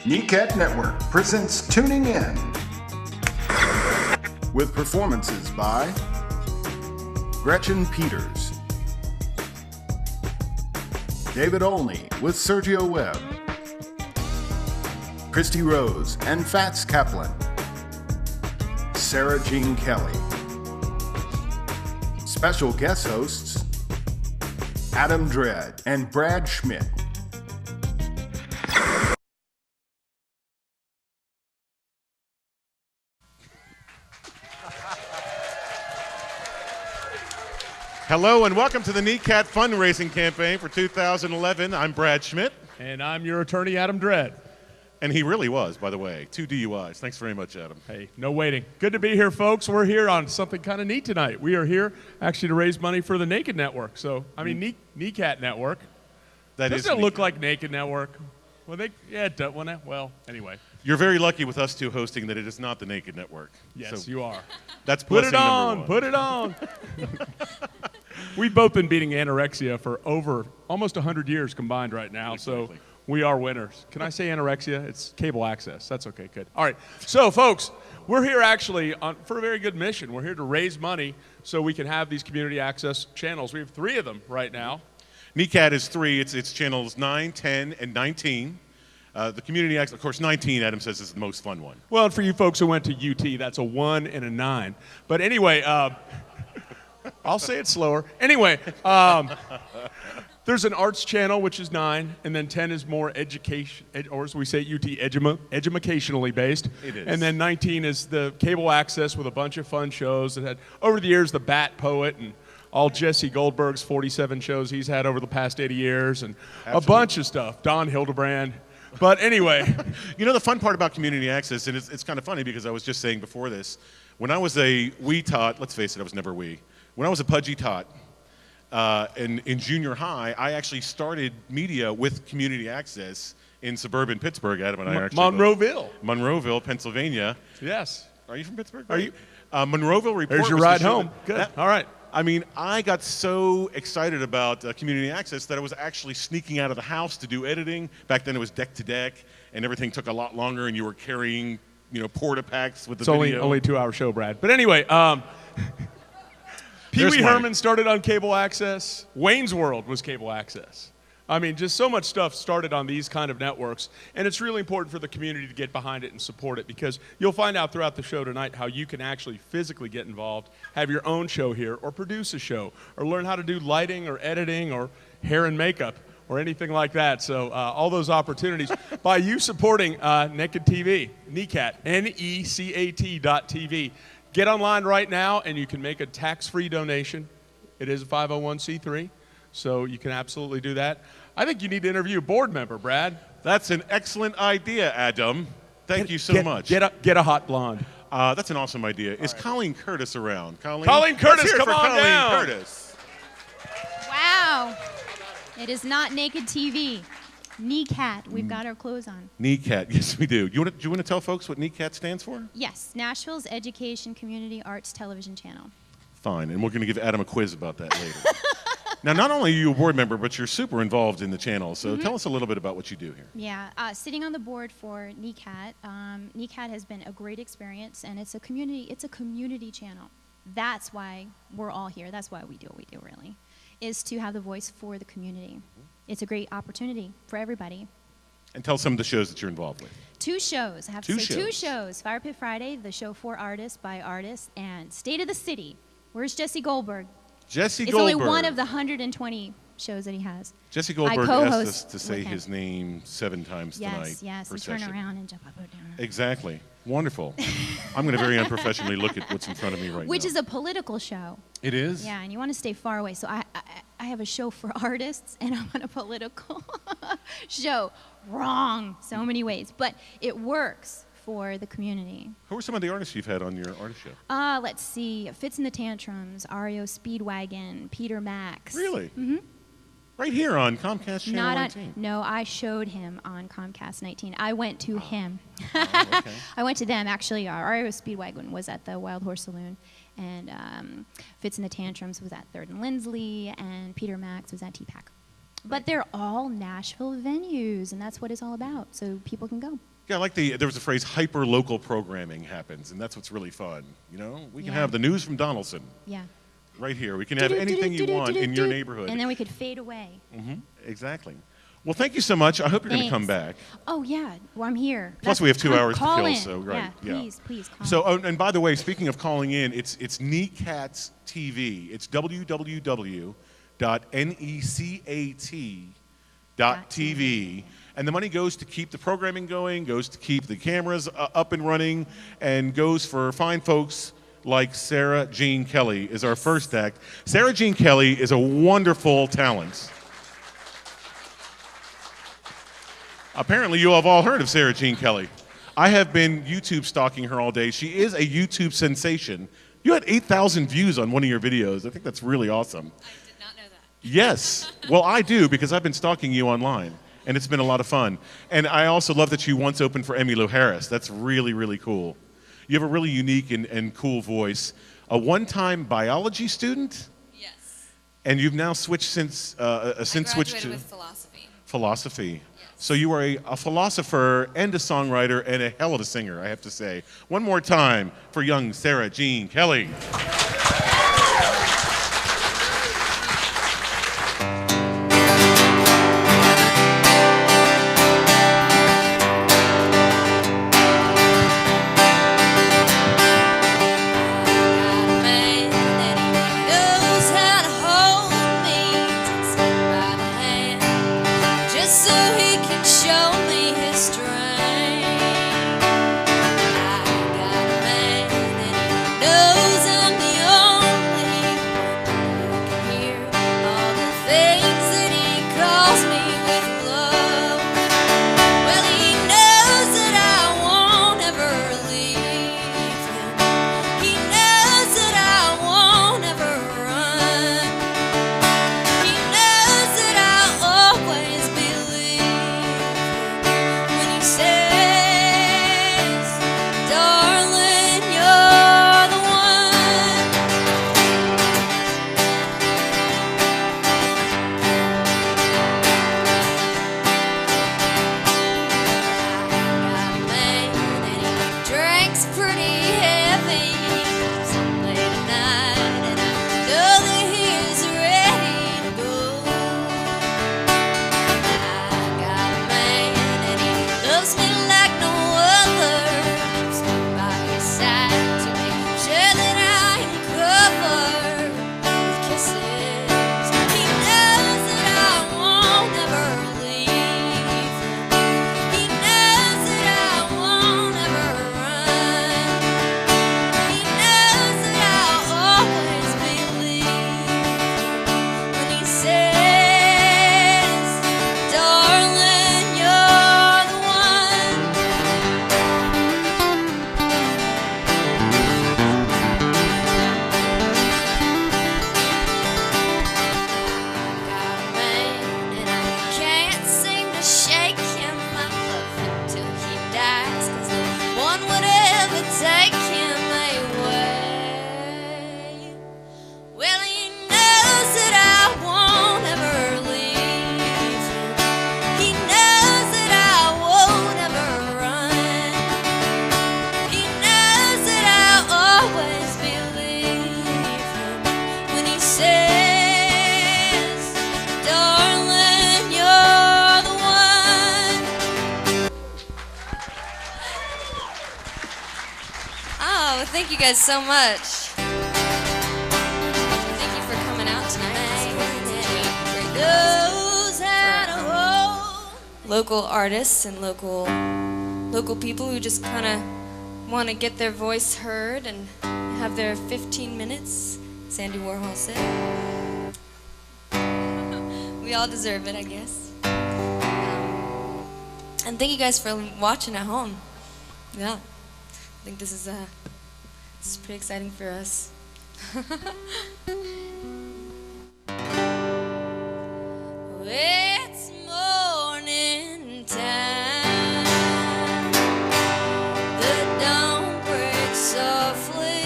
NECAT Network presents Tuning In, with performances by Gretchen Peters, David Olney with Sergio Webb, Christy Rose and Fats Kaplan, Sarah Jean Kelly. Special guest hosts Adam Dredd and Brad Schmidt. Hello and welcome to the NECAT fundraising campaign for 2011. I'm Brad Schmidt. And I'm your attorney, Adam Dredd. And he really was, by the way. 2 DUIs. Thanks very much, Adam. Hey, no waiting. Good to be here, folks. We're here on something kind of neat tonight. We are here actually to raise money for the NECAT Network. So, I mean, NECAT Network. Doesn't it look like NECAT Network? Well, it does. Well, anyway. You're very lucky with us two hosting that it is not the NECAT Network. Yes, so you are. That's blessing number one. Put it on. We've both been beating anorexia for over almost 100 years combined right now, exactly. So we are winners. Can I say anorexia? It's cable access. That's okay, good. All right, so folks, we're here actually for a very good mission. We're here to raise money so we can have these community access channels. We have 3 of them right now. NECAT is 3. It's channels 9, 10, and 19. The community access, of course, 19, Adam says, is the most fun one. Well, and for you folks who went to UT, that's a 1 and a 9. But anyway, I'll say it slower. Anyway, there's an arts channel, which is 9, and then 10 is more education, or as we say at UT, educationally based. It is. And then 19 is the cable access with a bunch of fun shows that had, over the years, the Bat Poet and all Jesse Goldberg's 47 shows he's had over the past 80 years, and a bunch of stuff. Don Hildebrand. But anyway. You know the fun part about community access, and it's kind of funny because I was just saying before this, when I was a wee tot, let's face it, I was never wee. When I was a pudgy tot in junior high, I actually started media with community access in suburban Pittsburgh. Adam and I are actually Monroeville, Pennsylvania. Yes. Are you from Pittsburgh? Are you? Monroeville Report. There's your ride home. Good. All right. I mean, I got so excited about community access that I was actually sneaking out of the house to do editing. Back then it was deck to deck, and everything took a lot longer, and you were carrying, porta packs with the video. It's only a 2-hour show, Brad. But anyway, Pee Wee Herman started on cable access. Wayne's World was cable access. I mean, just so much stuff started on these kind of networks, and it's really important for the community to get behind it and support it, because you'll find out throughout the show tonight how you can actually physically get involved, have your own show here, or produce a show, or learn how to do lighting or editing or hair and makeup or anything like that. So all those opportunities by you supporting NECAT TV, NECAT, NECAT.TV. Get online right now, and you can make a tax-free donation. It is a 501c3, so you can absolutely do that. I think you need to interview a board member, Brad. That's an excellent idea, Adam. Thank you so much. Get a hot blonde. That's an awesome idea. Is Colleen Curtis around? Colleen Curtis, come on down. Colleen Curtis. Wow. It is not NECAT TV. NECAT. We've got our clothes on. NECAT. Yes, we do. Do you want to tell folks what NECAT stands for? Yes. Nashville's Education Community Arts Television Channel. Fine. And we're going to give Adam a quiz about that later. Now, not only are you a board member, but you're super involved in the channel. So tell us a little bit about what you do here. Yeah. Sitting on the board for NECAT, NECAT has been a great experience, and it's a community channel. That's why we're all here. That's why we do what we do, really, is to have the voice for the community. It's a great opportunity for everybody. And tell some of the shows that you're involved with. 2 shows. I have to say 2 shows. Fire Pit Friday, the show for artists, by artists, and State of the City. Where's Jesse Goldberg? Jesse It's Goldberg. only one of the 120 shows that he has. Jesse Goldberg asked us to say his name 7 times tonight. Yes, and turn around and jump up and down. Exactly. Wonderful. I'm going to very unprofessionally look at what's in front of me right now. Which is a political show. It is? Yeah, and you want to stay far away. So I have a show for artists, and I'm on a political show. Wrong, so many ways. But it works for the community. Who are some of the artists you've had on your artist show? Let's see. Fits in the Tantrums, REO Speedwagon, Peter Max. Really? Mm-hmm. Right here on Comcast Channel 19. No, I showed him on Comcast 19. I went to him. Oh, okay. I went to them, actually. REO Speedwagon was at the Wild Horse Saloon, and Fits in the Tantrums was at 3rd and Lindsley, and Peter Max was at T-Pack. But they're all Nashville venues, and that's what it's all about, so people can go. Yeah, I like there was a phrase, hyper-local programming happens, and that's what's really fun. You know, we can Yeah. have the news from Donaldson Yeah. right here. We can have anything you want in your neighborhood. And then we could fade away. Exactly. Well, thank you so much. I hope you're going to come Thanks. back. Oh, yeah. Well, I'm here. Plus, we have 2 hours to call kill, in. so right. Yeah, please call So, in. and by the way, speaking of calling in, it's NECAT's TV. It's www.necat.tv. And the money goes to keep the programming going, goes to keep the cameras up and running, and goes for fine folks like Sarah Jean Kelly is our first act. Sarah Jean Kelly is a wonderful talent. Apparently, you have all heard of Sarah Jean Kelly. I have been YouTube stalking her all day. She is a YouTube sensation. You had 8,000 views on one of your videos. I think that's really awesome. I did not know that. Yes. Well, I do because I've been stalking you online, and it's been a lot of fun. And I also love that you once opened for Emmylou Harris. That's really, really cool. You have a really unique and cool voice. A one-time biology student, Yes. and you've now switched since I switched graduated to with philosophy. philosophy. Yes. So you are a philosopher and a songwriter and a hell of a singer, I have to say. One more time for young Sarah Jean Kelly. Thank you guys so much. Thank you for coming out tonight. Local artists and local people who just kind of want to get their voice heard and have their 15 minutes, Sandy Warhol said. We all deserve it, I guess. And thank you guys for watching at home. Yeah, I think this is pretty exciting for us. It's morning time. The dawn breaks softly.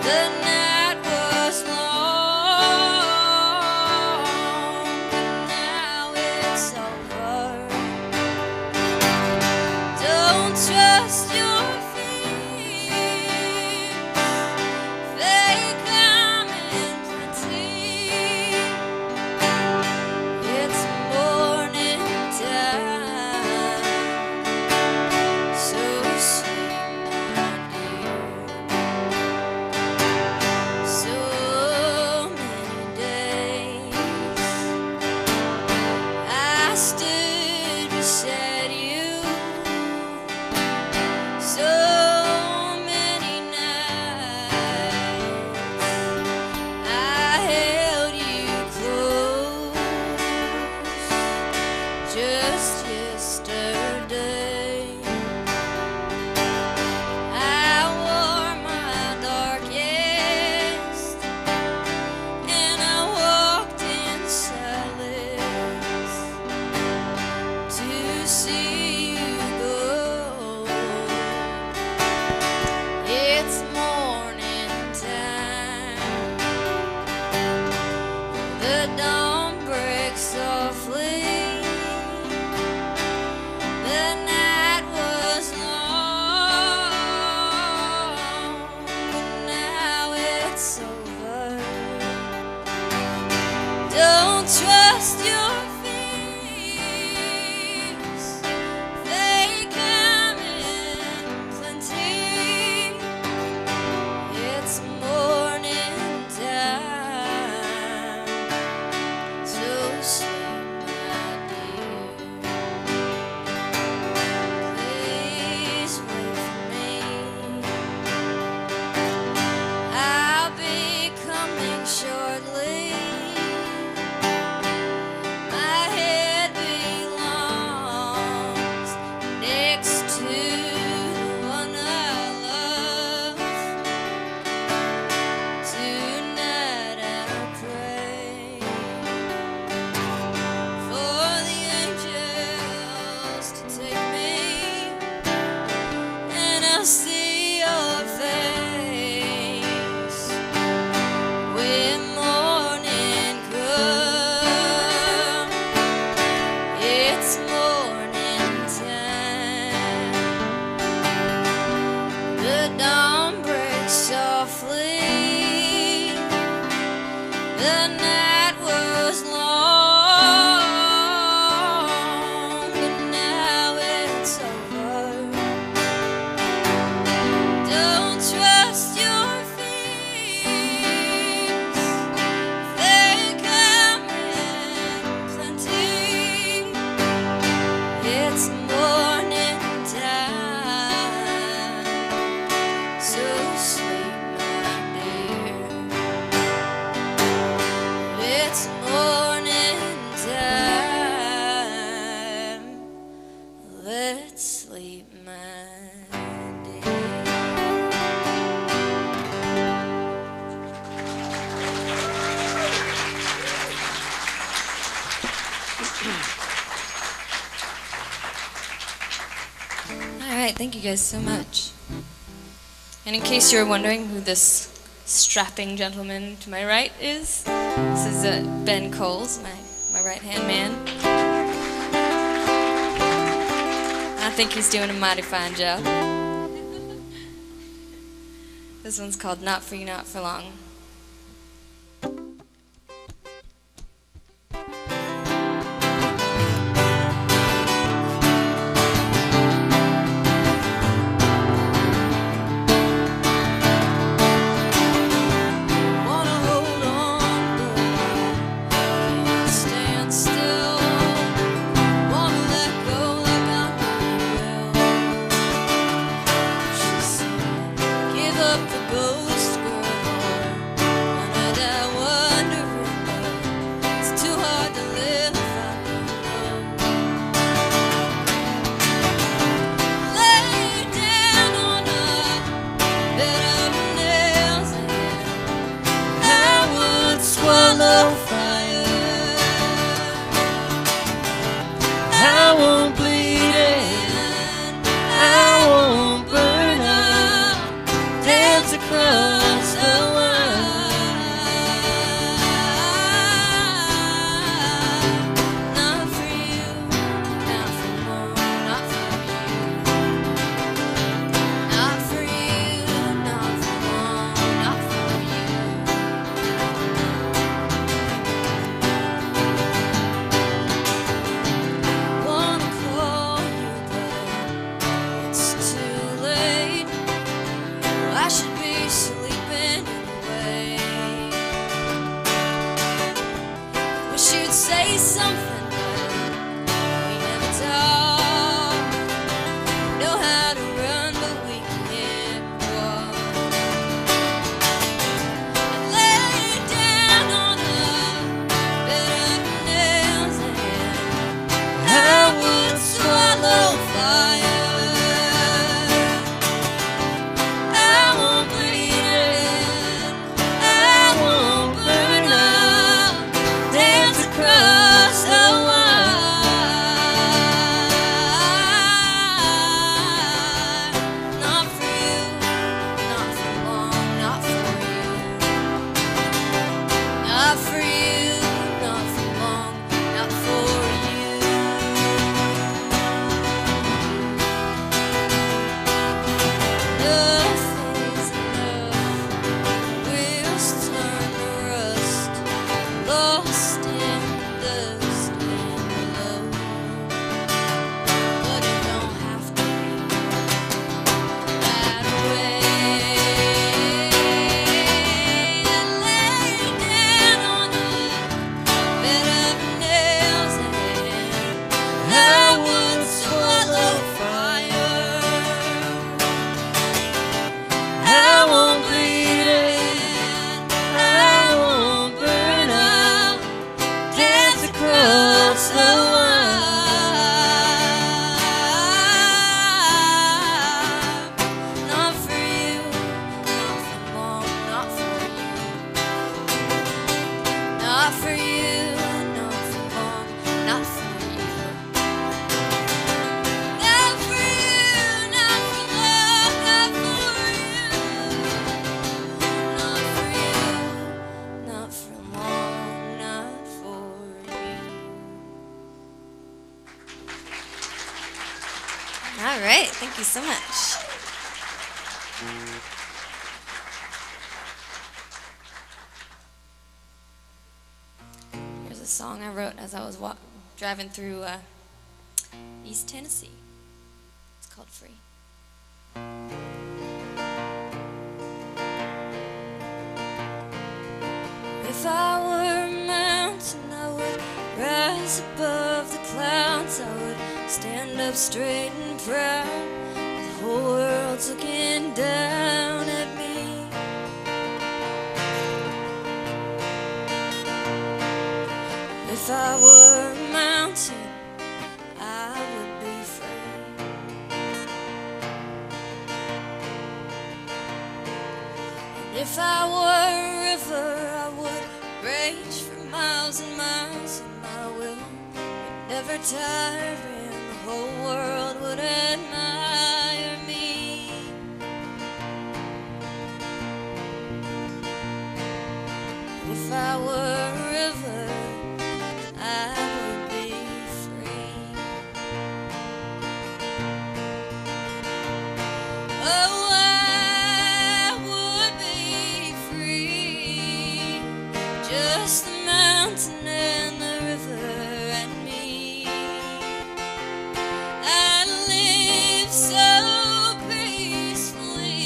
The night was long. just yesterday. I wore my darkest, and I walked in silence to see you go. It's morning time. The dawn breaks softly. The night was long, but now it's over. Don't trust your fears. They come in plenty. It's morning time. So sleep, my dear. Please wait for me. I'll be coming shortly. My head belongs next to the one I love. Tonight I pray for the angels to take me, and I'll see your face when morning comes. It's morning time. The dawn breaks softly. The night was long, but now it's over. Don't trust your fears. They come in plenty. It's morning time. So sleep, my dear. It's morning time. Let's sleep, my dear. All right, thank you guys so much. And in case you're wondering who this strapping gentleman to my right is, this is Ben Coles, my right-hand man. I think he's doing a mighty fine job. This one's called Not For You, Not For Long. Wanna hold on, but can't stand still. Wanna let go like I will. She said, give up the ghost, girl, or All right, thank you so much. Here's a song I wrote as I was driving through East Tennessee. It's called Free. If I were a mountain, I would rise above the clouds. I would stand up straight and proud. The whole world's looking down at me. If I were a mountain, I would be free. And if I were a river, I would rage for miles and miles, and my will would never tire, and the whole world would admire me. If I were a river, I would be free. Oh, I would be free. Just the mountain and the river and me. I'd live so peacefully.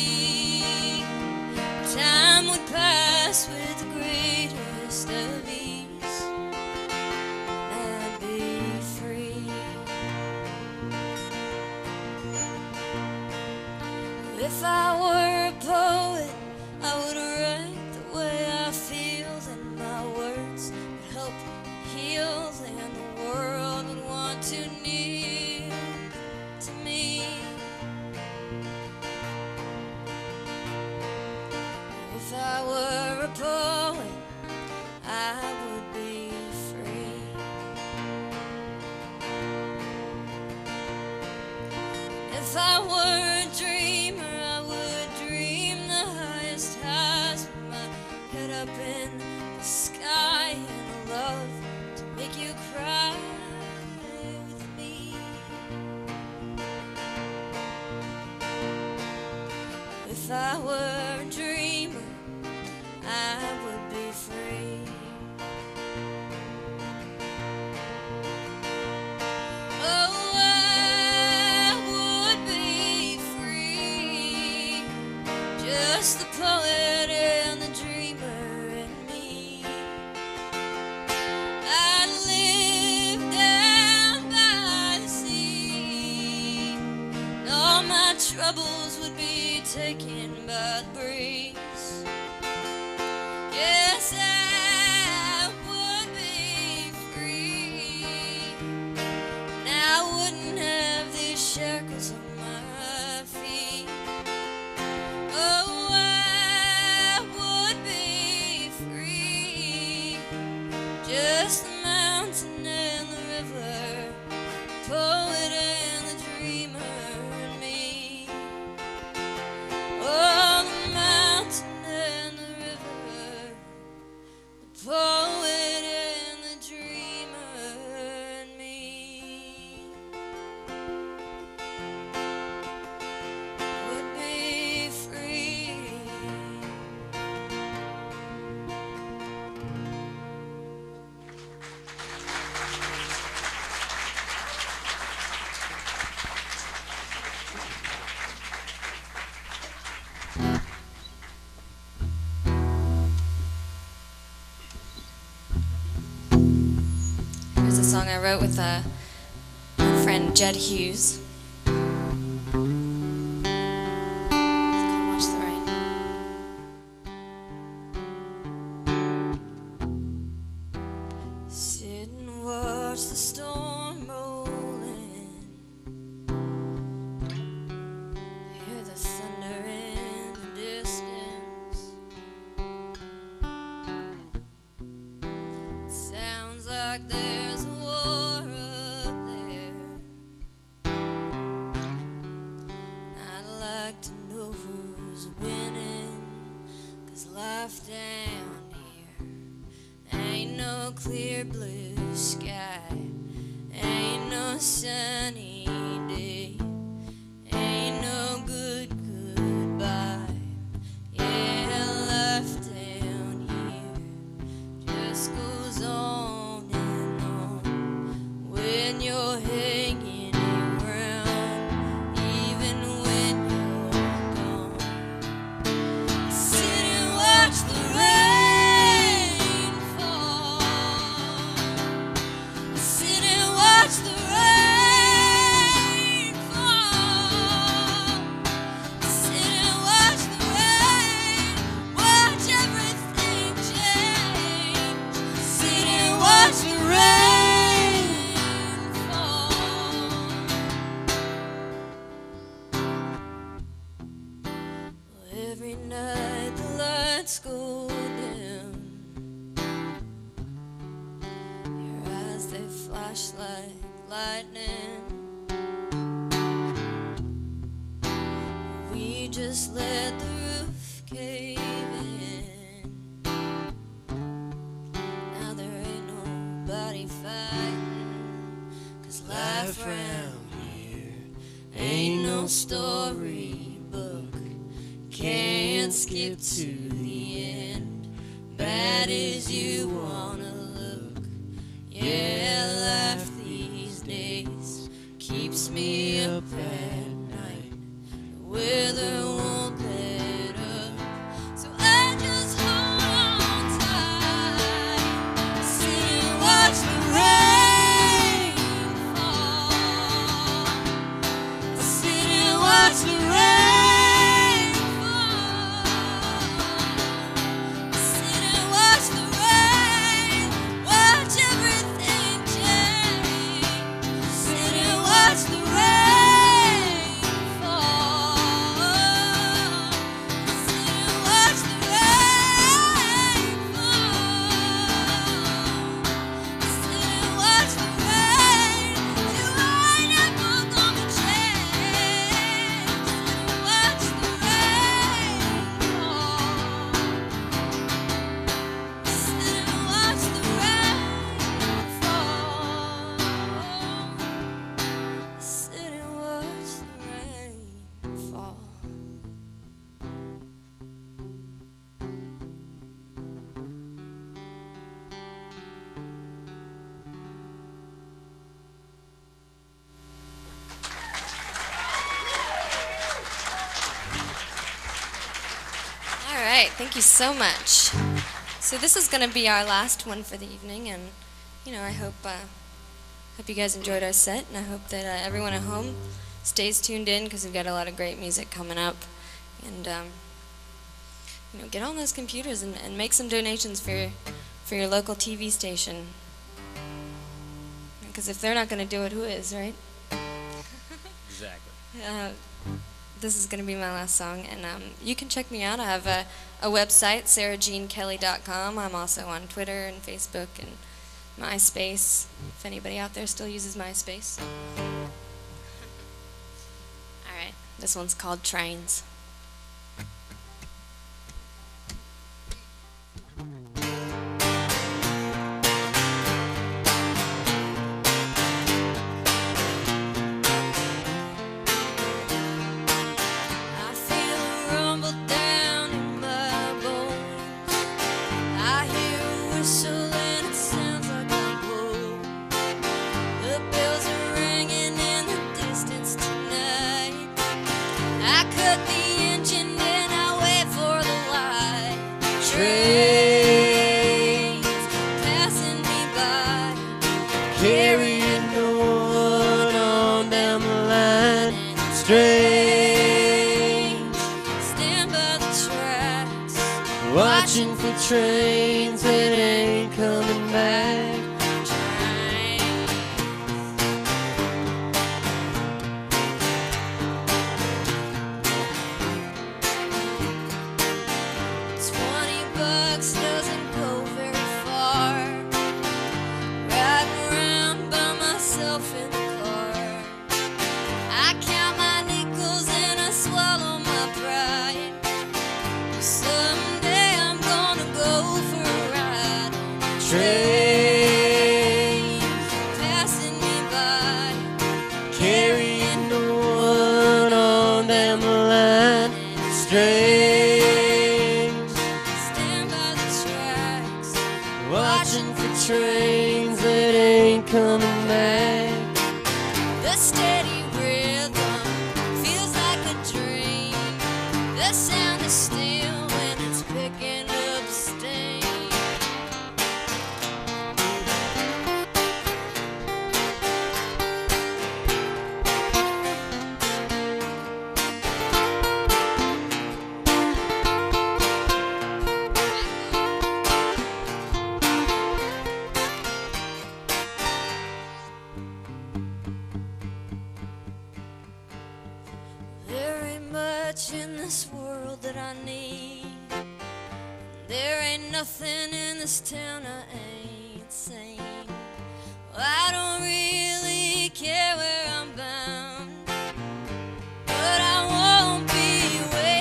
Time would pass with the greatest of ease. I'd be free. If I were a poet, I would write the way I feel, and my words would help heal, and the world would want to kneel to me. If I were a poet, I would be free. If I were a dreamer, I would dream the highest highs with my head up in the sky, and a love to make you cry with me. If I were a dreamer, I would be free. Oh, I would be free. Just the poet and the dreamer and me. I'd live down by the sea, and all my troubles would be taken by the breeze. Yes, I would be free, and I wouldn't have these shackles on my feet. Oh, I would be free. Just the mountain and the river, the poet and the dreamer and me. Oh, the mountain and the river, the poet and the dreamer and me. Would be free. Here's a song I wrote with my friend Jed Hughes. It's called Watch the Rain. Sit and watch the storm rolling. Hear the thunder in the distance. Sounds like there's a war up there. I'd like to know who's winning, 'cause life down here ain't no clear blue sky, ain't no sunny day. just let the roof cave in. Now there ain't nobody fighting, 'cause life around here ain't no storybook. Can't skip to the end, bad as you wanna look. Yeah, life these days keeps me up at night. The weather won't let up, so I just hold on tight. Sit and watch the rain fall. Sit and watch the rain fall. Sit and watch the rain, watch everything change. Sit and watch the rain fall. Sit and watch the rain fall. Sit and watch the rain. You ain't never gonna change. Sit and watch the rain fall. Sit and watch the rain fall. Sit and watch the rain fall. All right, thank you so much. So this is going to be our last one for the evening, and I hope you guys enjoyed our set, and I hope that everyone at home stays tuned in, because we've got a lot of great music coming up. And get on those computers and make some donations for your local TV station, because if they're not going to do it, who is, right? Exactly. This is going to be my last song, and you can check me out. I have a website, sarahjeankelly.com. I'm also on Twitter and Facebook and MySpace, if anybody out there still uses MySpace. All right, this one's called Trains. I feel a rumble down in my bones. I hear a whistle and it sounds like I'm home. The bells are ringing in the distance tonight. I cut the engine and I wait for the light. Trains passing me by, carrying no one on down the line. Strange, stand by the tracks, watching for trains that ain't coming back. Trains. 20 bucks doesn't go very far. Riding around by myself in the car. I count my nickels and I swallow my pride. Someday I'm gonna go for a ride. Trains passing me by, carrying no one on down the line. Strange, stand by the tracks, watching for trains that ain't coming back. The steady rhythm feels like a dream. The sound is still when it's picking up steam. There ain't much in this world that I need. There ain't nothing in this town I ain't seen. I don't really care where I'm bound, but I won't be waiting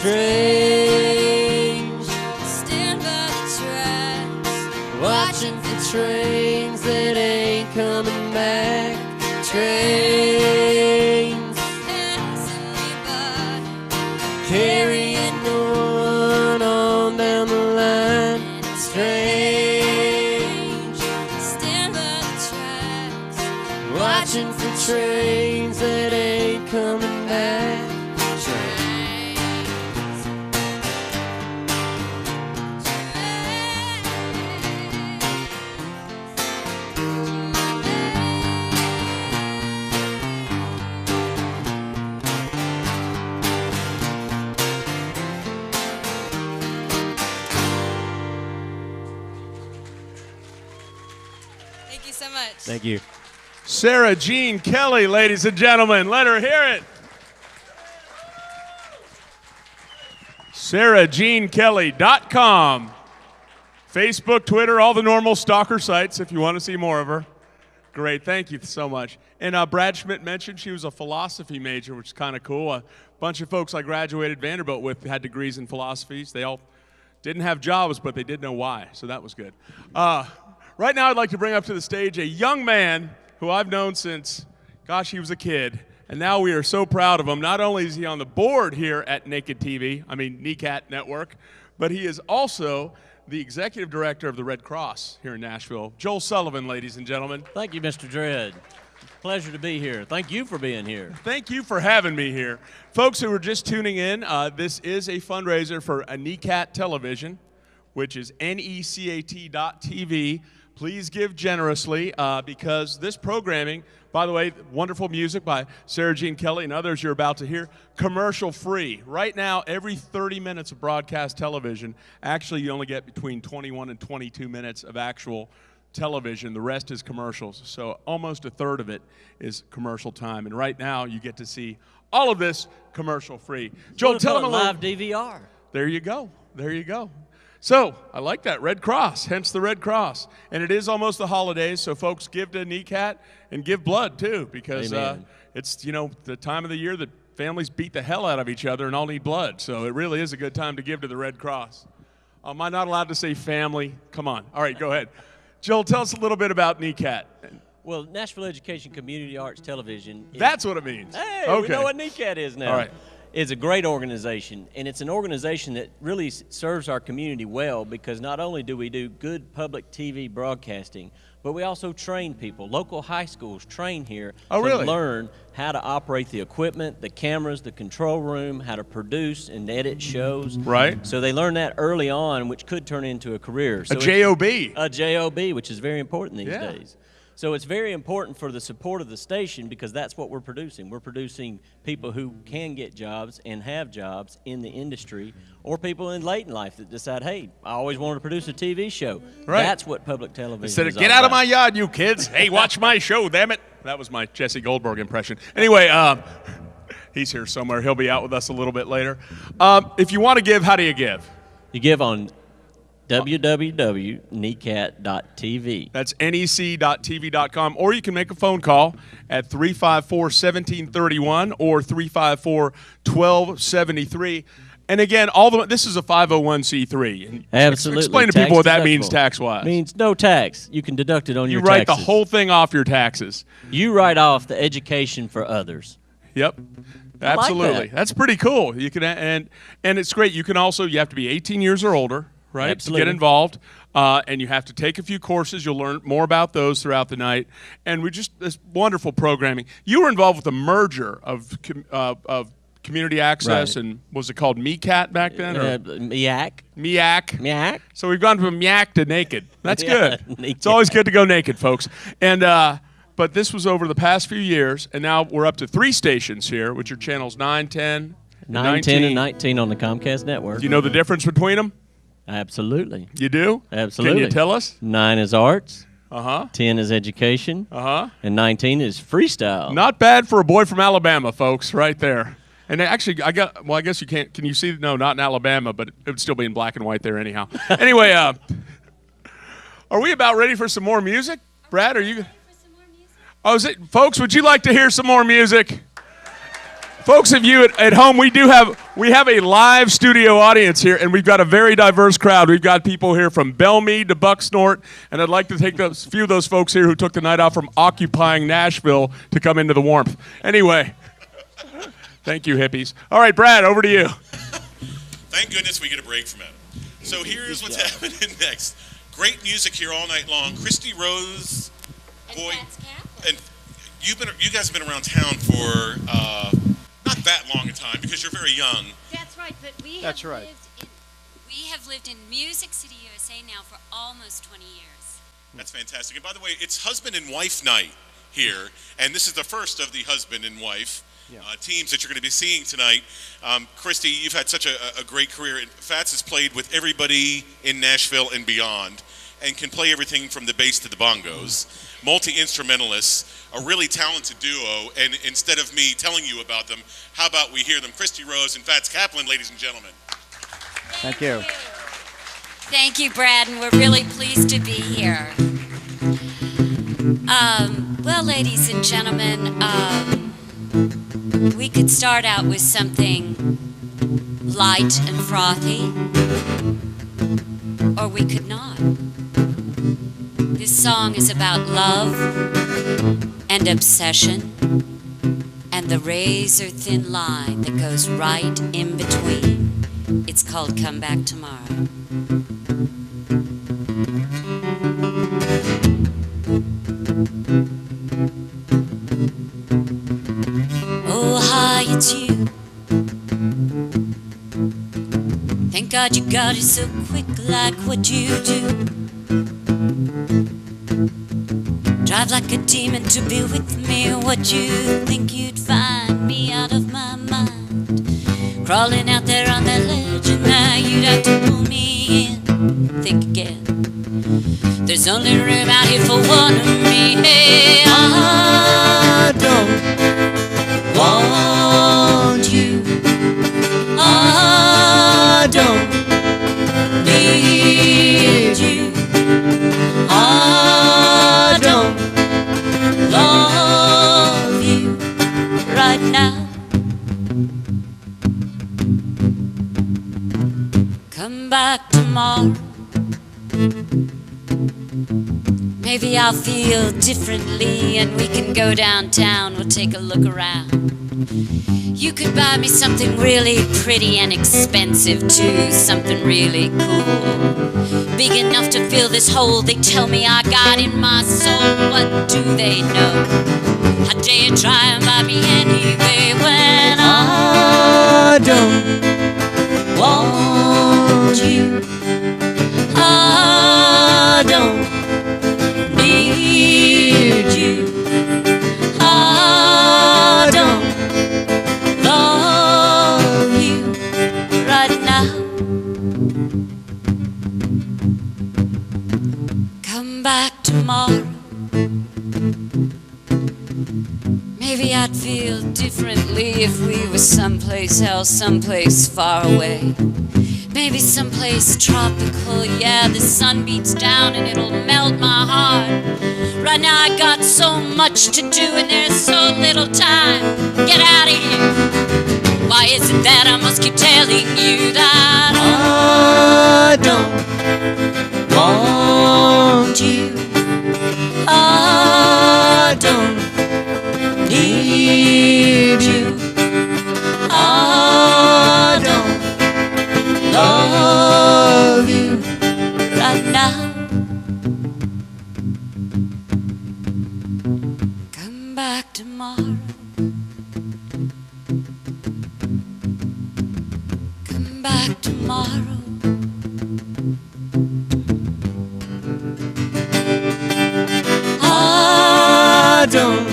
Strange, stand by the tracks, watching for trains that ain't coming back. Trains passing me by. carrying one on down the line. Strange, Stand by the tracks, watching for trains that ain't coming back. Thank you so much. Thank you. Sarah Jean Kelly, ladies and gentlemen. Let her hear it. SarahJeanKelly.com. Facebook, Twitter, all the normal stalker sites if you want to see more of her. Great, thank you so much. And Brad Schmidt mentioned she was a philosophy major, which is kind of cool. A bunch of folks I graduated Vanderbilt with had degrees in philosophies. They all didn't have jobs, but they did know why, so that was good. Right now I'd like to bring up to the stage a young man who I've known since, gosh, he was a kid. And now we are so proud of him. Not only is he on the board here at NECAT Network, but he is also the executive director of the Red Cross here in Nashville. Joel Sullivan, ladies and gentlemen. Thank you, Mr. Dredd. Pleasure to be here. Thank you for being here. Thank you for having me here. Folks who are just tuning in, this is a fundraiser for NECAT Television, which is NECAT.tv. Please give generously because this programming, by the way, wonderful music by Sarah Jean Kelly and others you're about to hear, commercial free. Right now, every 30 minutes of broadcast television, actually you only get between 21 and 22 minutes of actual television. The rest is commercials. So almost a third of it is commercial time. And right now you get to see all of this commercial free. Joel, tell them a little. Live DVR. There you go. There you go. So, I like that, Red Cross, hence the Red Cross. And it is almost the holidays, so folks give to NECAT and give blood too, because it's, you know, the time of the year that families beat the hell out of each other and all need blood. So it really is a good time to give to the Red Cross. Am I not allowed to say family? Come on. All right, go ahead. Joel, tell us a little bit about NECAT. Well, Nashville Education Community Arts Television. That's what it means. Hey, okay. We know what NECAT is now. All right. It's a great organization, and it's an organization that really serves our community well because not only do we do good public TV broadcasting, but we also train people. Local high schools train here to learn how to operate the equipment, the cameras, the control room, how to produce and edit shows. Right. So they learn that early on, which could turn into a career. So a J.O.B. A J.O.B., which is very important these days. So it's very important for the support of the station because that's what we're producing. We're producing people who can get jobs and have jobs in the industry, or people in late in life that decide, hey, I always wanted to produce a TV show. Right. That's what public television Instead is of, get all out of about. my yard, you kids. Hey, watch my show, damn it. That was my Jesse Goldberg impression. Anyway, he's here somewhere. He'll be out with us a little bit later. If you want to give, how do you give? You give on www.necat.tv. That's nec.tv.com, or you can make a phone call at 354-1731 or 354-1273. And again, this is a 501c3. Absolutely. Explain to people what that means tax-wise. Means no tax. You can deduct it on your taxes. You write the taxes. whole thing off your taxes. You write off the education for others. Yep. Absolutely. Like that. That's pretty cool. You can and it's great. You can also, you have to be 18 years or older, right, Absolutely. to get involved. And you have to take a few courses. You'll learn more about those throughout the night. And this wonderful programming. You were involved with the merger of Community Access and was it called MECAT back then? Or? MEAC. So we've gone from MEAC to naked. That's good. It's always good to go naked, folks. And but this was over the past few years, and now we're up to 3 stations here, which are channels 9, 10, 9, 10, and 19 on the Comcast network. Do you know the difference between them? Absolutely. You do? Absolutely. Can you tell us? 9 is arts. 10 is education. And 19 is freestyle. Not bad for a boy from Alabama, folks, right there. And actually, I guess you can't. Can you see? No, not in Alabama, but it would still be in black and white there anyhow. Anyway, are we about ready for some more music? Brad, are you? Oh, is it? Folks, would you like to hear some more music? Folks of you at home, we have a live studio audience here, and we've got a very diverse crowd. We've got people here from Bellmead to Bucksnort, and I'd like to take a few of those folks here who took the night off from occupying Nashville to come into the warmth. Anyway, thank you, hippies. All right, Brad, over to you. Thank goodness we get a break from it. So here's what's happening next. Great music here all night long. Christy Rose, boy, and you guys have been around town for not that long a time because you're very young. That's right, but we have lived in Music City, USA now for almost 20 years. That's fantastic. And by the way, it's husband and wife night here, and this is the first of the husband and wife teams that you're going to be seeing tonight. Christy, you've had such a great career. Fats has played with everybody in Nashville and beyond, and can play everything from the bass to the bongos. Multi-instrumentalists, a really talented duo, and instead of me telling you about them, how about we hear them? Christy Rose and Fats Kaplan, ladies and gentlemen. Thank you. Thank you, Brad, and we're really pleased to be here. Well, ladies and gentlemen, we could start out with something light and frothy, or we could not. This song is about love and obsession and the razor-thin line that goes right in between. It's called Come Back Tomorrow. Oh, hi, it's you. Thank God you got it so quick, like what you do. Drive like a demon to be with me. What you think you'd find me out of my mind, crawling out there on that ledge, and now you'd have to pull me in. Think again. There's only room out here for one of me. Hey, I don't want you. I don't need you. I don't love you right now. Come back tomorrow. Maybe I'll feel differently and we can go downtown. We'll take a look around. You could buy me something really pretty and expensive too, something really cool, big enough to fill this hole they tell me I got in my soul. What do they know? How dare you try and buy me anyway when I don't want you. I don't need you. I don't love you right now. Come back tomorrow. Maybe I'd feel differently if we were someplace else, someplace far away. Maybe someplace tropical, yeah, the sun beats down and it'll melt my heart. Right now I got so much to do and there's so little time. Get out of here. Why is it that I must keep telling you that I don't want you? I don't need you. I don't love you right now. Come back tomorrow. Come back tomorrow. I don't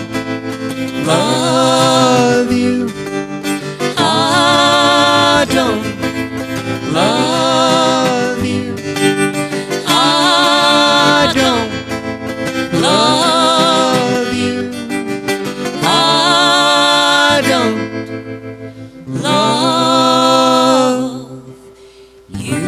love you. I don't love you. I don't love you. I don't love you.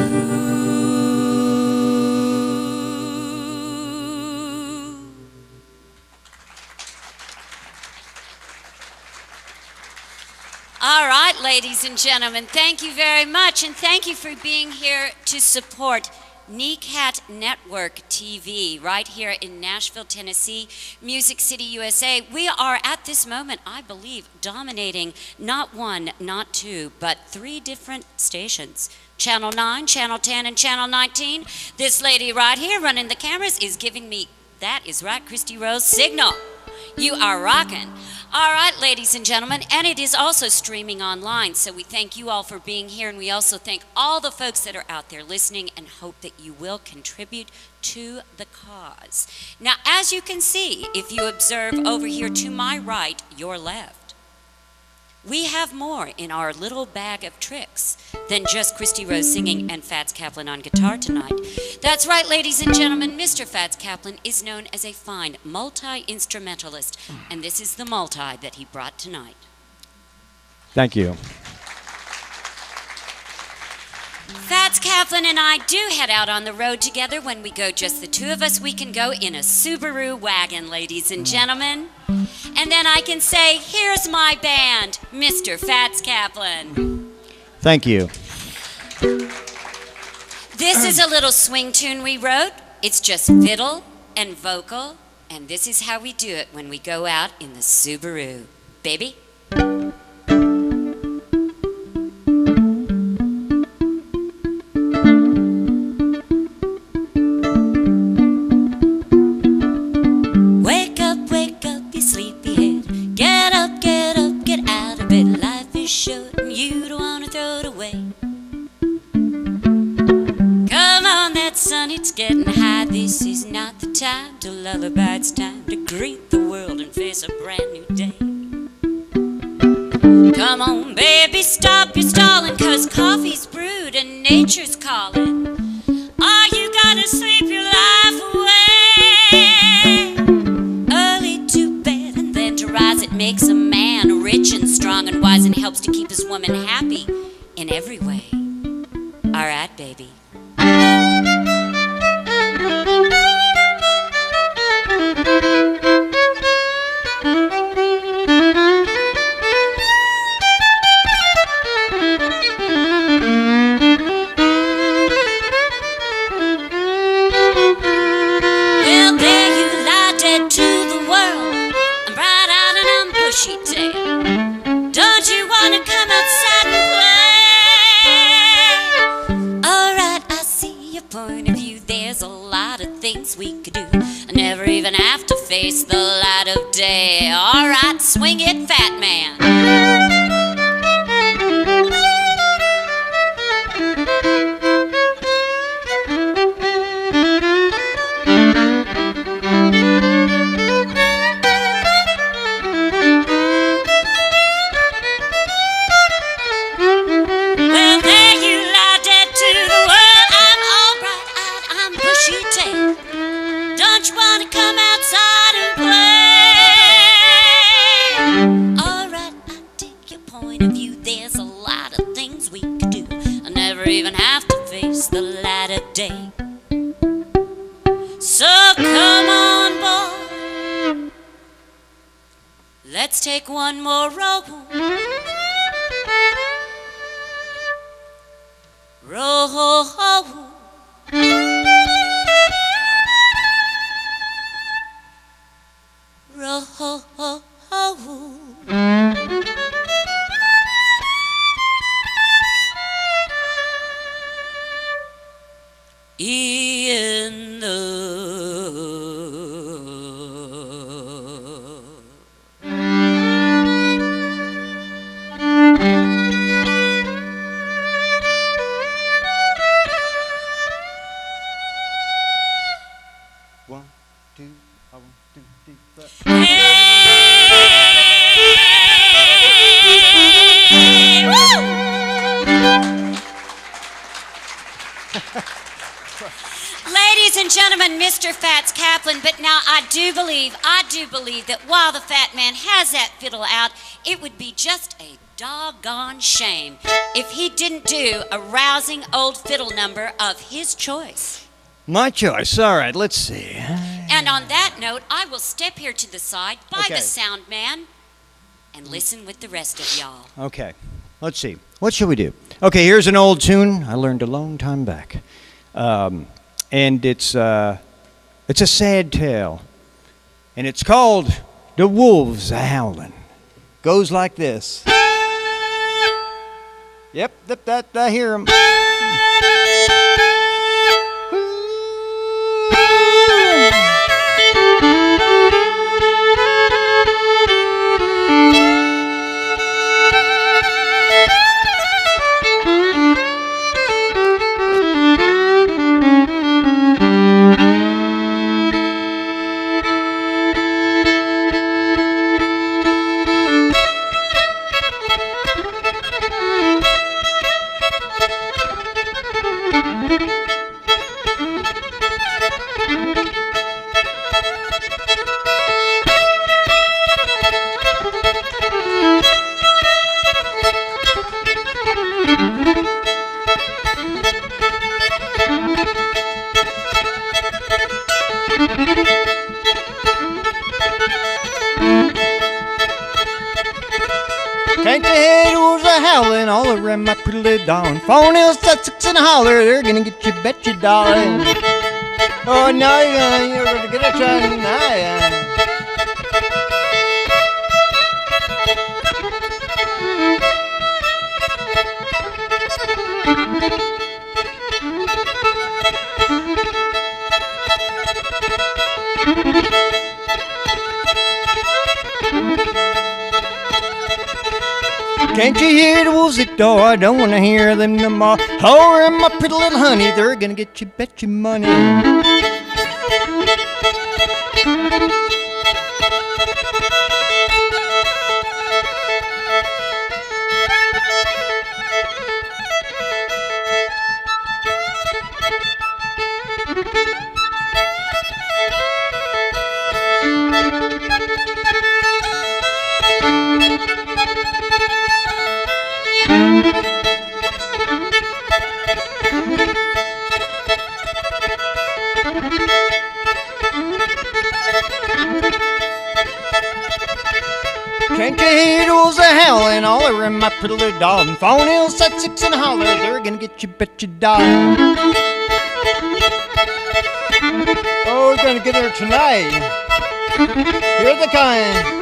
ladies and gentlemen, thank you very much, and thank you for being here to support NECAT Network TV right here in Nashville, Tennessee, Music City, USA. We are at this moment, I believe, dominating not one, not two, but 3 different stations. Channel 9, Channel 10, and Channel 19. This lady right here running the cameras is giving me, that is right, Christy Rose, signal. You are rocking. All right, ladies and gentlemen, and it is also streaming online, so we thank you all for being here, and we also thank all the folks that are out there listening and hope that you will contribute to the cause. Now, as you can see, if you observe over here to my right, your left, we have more in our little bag of tricks than just Christy Rose singing and Fats Kaplan on guitar tonight. That's right, ladies and gentlemen, Mr. Fats Kaplan is known as a fine multi-instrumentalist, and this is the multi that he brought tonight. Thank you. Fats Kaplan and I do head out on the road together. When we go just the 2 of us, we can go in a Subaru wagon, ladies and gentlemen. And then I can say, here's my band, Mr. Fats Kaplan. Thank you. This is a little swing tune we wrote. It's just fiddle and vocal, and this is how we do it when we go out in the Subaru. Baby? Wake up, you sleepyhead. Get up, get out of bed. Life is short and you don't want to throw it away. Come on, that sun, it's getting high. This is not the time to lullaby. It's time to greet the world and face a brand new day. Come on, baby, stop your stalling, 'cause coffee's brewed and nature's calling. Oh, you gotta sleep your life away. Early to bed and then to rise, it makes a man rich and strong and wise, and helps to keep his woman happy in every way. All right, baby. Well, there you lie dead to the world, and bright out and I'm bushy tail. Don't you want to come outside and play? All right, I see your point of view. There's a lot of things we could do. I never even have to face the light of day. All right, swing it, fat man. Well, there you lie dead to the world. I'm all bright-eyed, I'm bushy-tailed. Don't you want to come outside and play? All right, I take your point of view. There's a lot of things we could do. I never even have to face the light of day. So come on, boy. Let's take one more roll. Roll. In One, two, three, four. Hey, woo! Ladies and gentlemen, Mr. Fats Kaplan, but now I do believe that while the fat man has that fiddle out, it would be just a doggone shame if he didn't do a rousing old fiddle number of his choice. My choice. All right, let's see. And on that note, I will step here to the side by Okay. the sound man and listen with the rest of y'all. Okay. Let's see. What should we do? Okay, here's an old tune I learned a long time back. And it's a sad tale. And it's called The Wolves A-Howlin'. Goes like this. Yep, that I hear 'em. Can't you hear the wolves a-howlin' all around my pretty little darling? 4 Hills, Sussex, and holler, they're gonna get you, bet you, darling. Oh, now you're gonna get a try tonight. Can't you hear the wolves at door? I don't wanna hear them no more. Oh, my pretty little honey, they're gonna get you, bet you money. Can't you hear the wolves a-howlin' all around my pretty little darling? 4 Hills, Sussex, and holler, they're gonna get you, bet you, darling. Oh, we're gonna get her tonight. Here they come.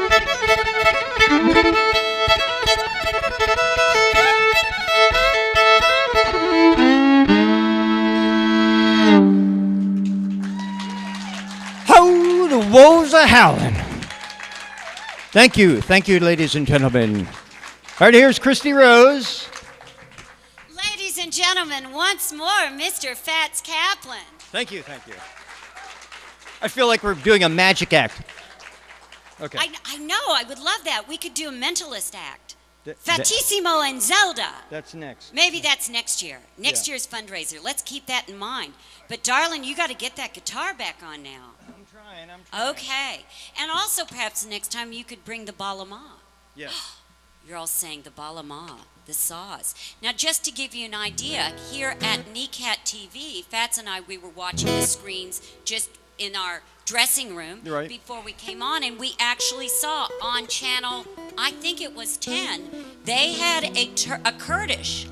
Ho, the wolves are howling. Thank you, ladies and gentlemen. All right, here's Christy Rose. Ladies and gentlemen, once more, Mr. Fats Kaplan. Thank you. I feel like we're doing a magic act. Okay. I know, I would love that. We could do a mentalist act. Fatissimo and Zelda. That's next. Maybe that's next year. Next year's fundraiser. Let's keep that in mind. But darling, you got to get that guitar back on now. I'm trying. Okay. And also perhaps next time you could bring the balama. Yes. You're all saying the balama, the saws. Now just to give you an idea, here at NECAT TV, Fats and I, we were watching the screens just in our dressing room before we came on, and we actually saw on channel, I think it was 10, they had a Kurdish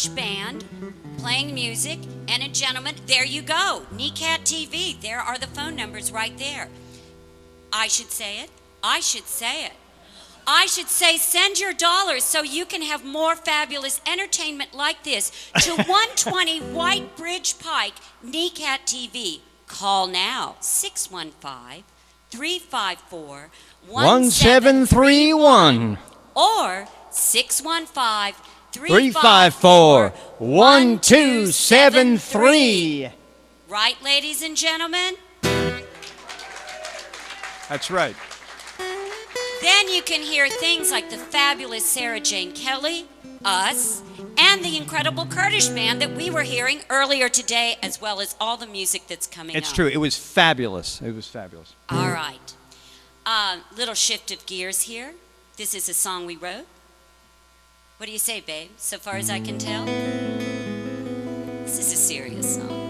band playing music, and a gentleman. There you go, NECAT TV. There are the phone numbers right there. I should say it. I should say send your dollars so you can have more fabulous entertainment like this to 120 White Bridge Pike, NECAT TV. Call now, 615-354-1731 or 615-354-1273. Right, ladies and gentlemen? That's right. Then you can hear things like the fabulous Sarah Jane Kelly, us, and the incredible Kurdish band that we were hearing earlier today, as well as all the music that's coming up. It's true. It was fabulous. All right. Little shift of gears here. This is a song we wrote. What do you say, babe? So far as I can tell? This is a serious song.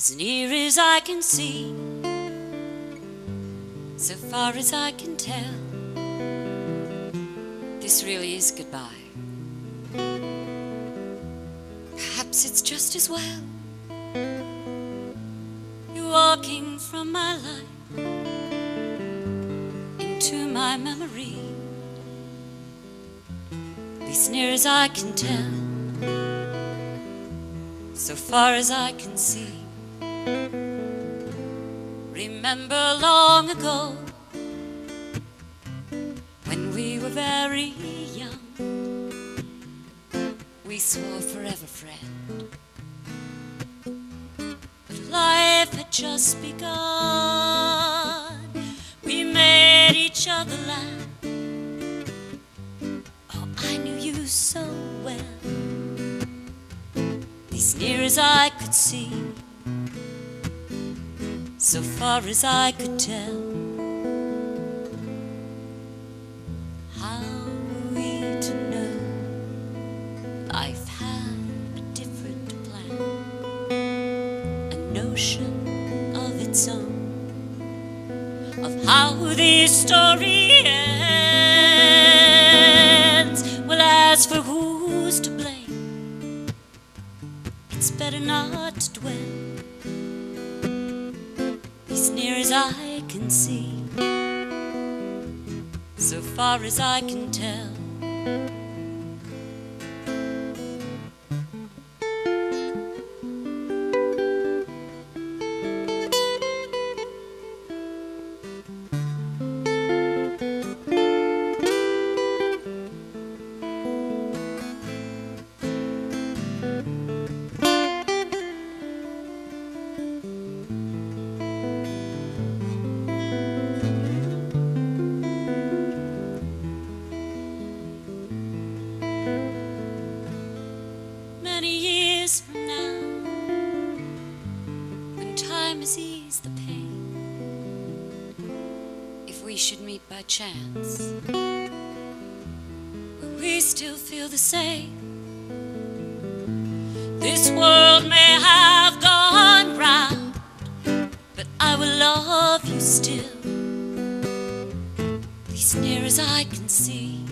as near as I can see, so far as I can tell, this really is goodbye. Perhaps it's just as well you're walking from my life into my memory, as near as I can tell, so far as I can see. Remember long ago, when we were very young, we swore forever, friend. But life had just begun. We made each other laugh. Oh, I knew you so well, as near as I could see, so far as I could tell. How were we to know life had a different plan, a notion of its own, of how this story ends? Well, as for who's to blame, it's better not to dwell, as near as I can see, so far as I can tell. Many years from now, when time has eased the pain, if we should meet by chance, will we still feel the same? This world may have gone round, but I will love you still, as near as I can see,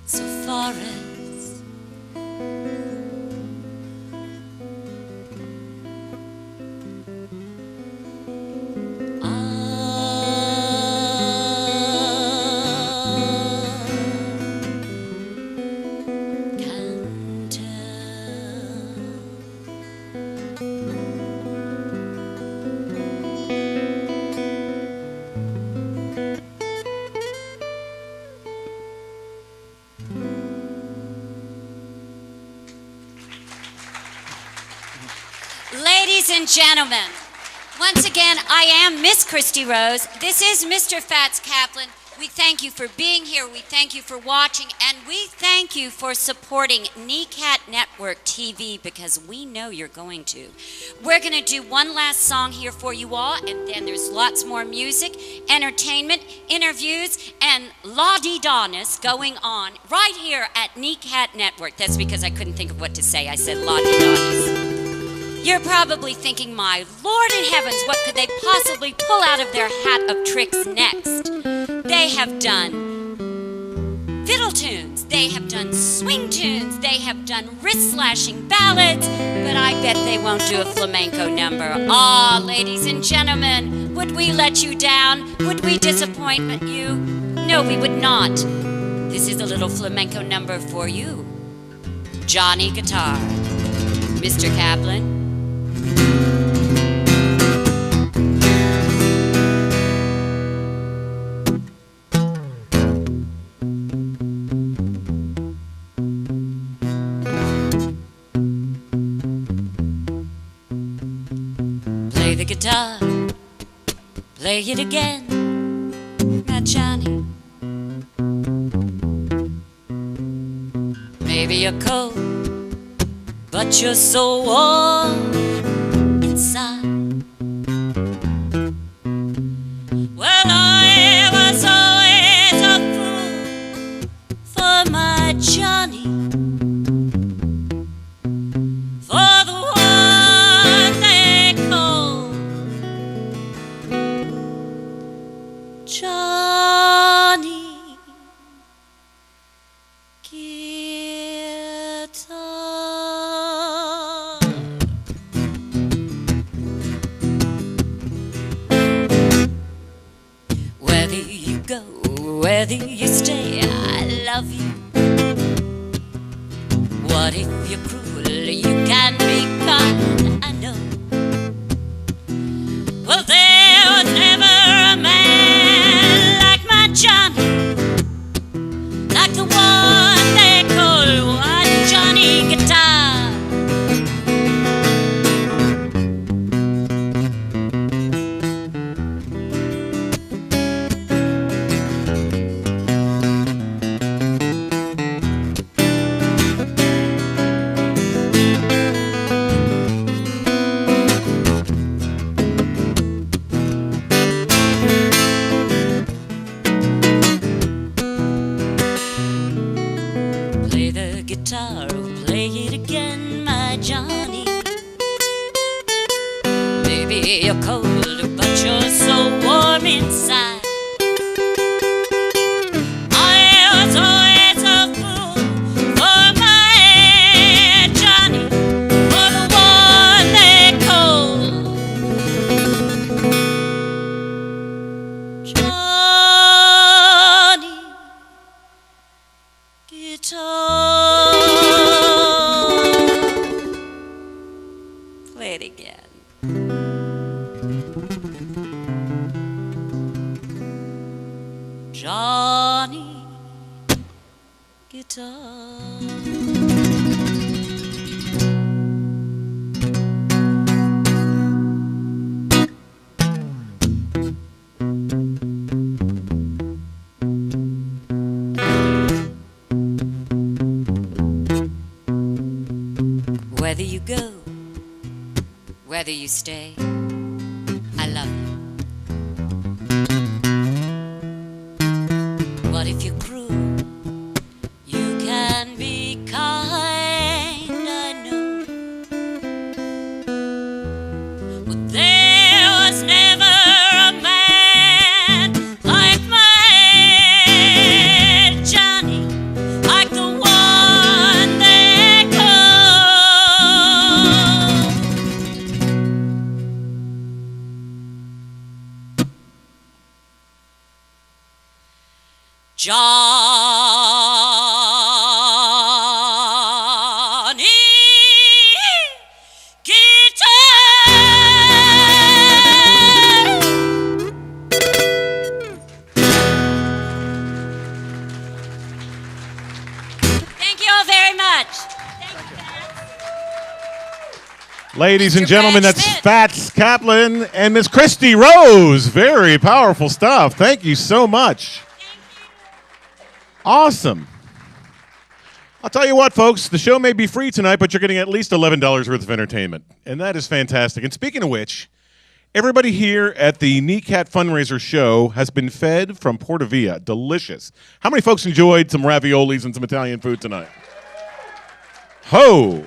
so far as Ladies and gentlemen, once again, I am Miss Christy Rose. This is Mr. Fats Kaplan. We thank you for being here. We thank you for watching. And we thank you for supporting NECAT Network TV, because we know you're going to. We're going to do one last song here for you all, and then there's lots more music, entertainment, interviews, and la-di-da-ness going on right here at NECAT Network. That's because I couldn't think of what to say. I said la-di-da-ness. You're probably thinking, my Lord in heavens, what could they possibly pull out of their hat of tricks next? They have done fiddle tunes, they have done swing tunes, they have done wrist-slashing ballads, but I bet they won't do a flamenco number. Ah, ladies and gentlemen, would we let you down? Would we disappoint you? No, we would not. This is a little flamenco number for you. Johnny Guitar. Mr. Kaplan. Play the guitar, play it again, now Johnny. Maybe you're cold, but you're so warm inside. Well, I was always a fool for my Johnny, for the one go, whether you stay, I love you. What if you're cruel? You can be kind, I know. Well, there was never a man like my Johnny, like the one they call One Johnny Guitar. Play the guitar, oh, play it again, my Johnny. Maybe you're cold, but you're so warm inside. I was always a fool for my Johnny, for the one they call Johnny Guitar. Play it again. Johnny Guitar. Whether you go, whether you stay, I love you. What if you're cruel? You can be kind, I know. But there was never a man like my Johnny, like the one they call Johnny Guitar. Thank you all very much. Ladies and Mr. gentlemen, Brad that's Schmidt. Fats Kaplan and Miss Christy Rose. Very powerful stuff. Thank you so much. Awesome. I'll tell you what, folks, the show may be free tonight, but you're getting at least $11 worth of entertainment, and that is fantastic. And speaking of which, everybody here at the NECAT Fundraiser show has been fed from Portavia. Delicious. How many folks enjoyed some raviolis and some Italian food tonight? Ho!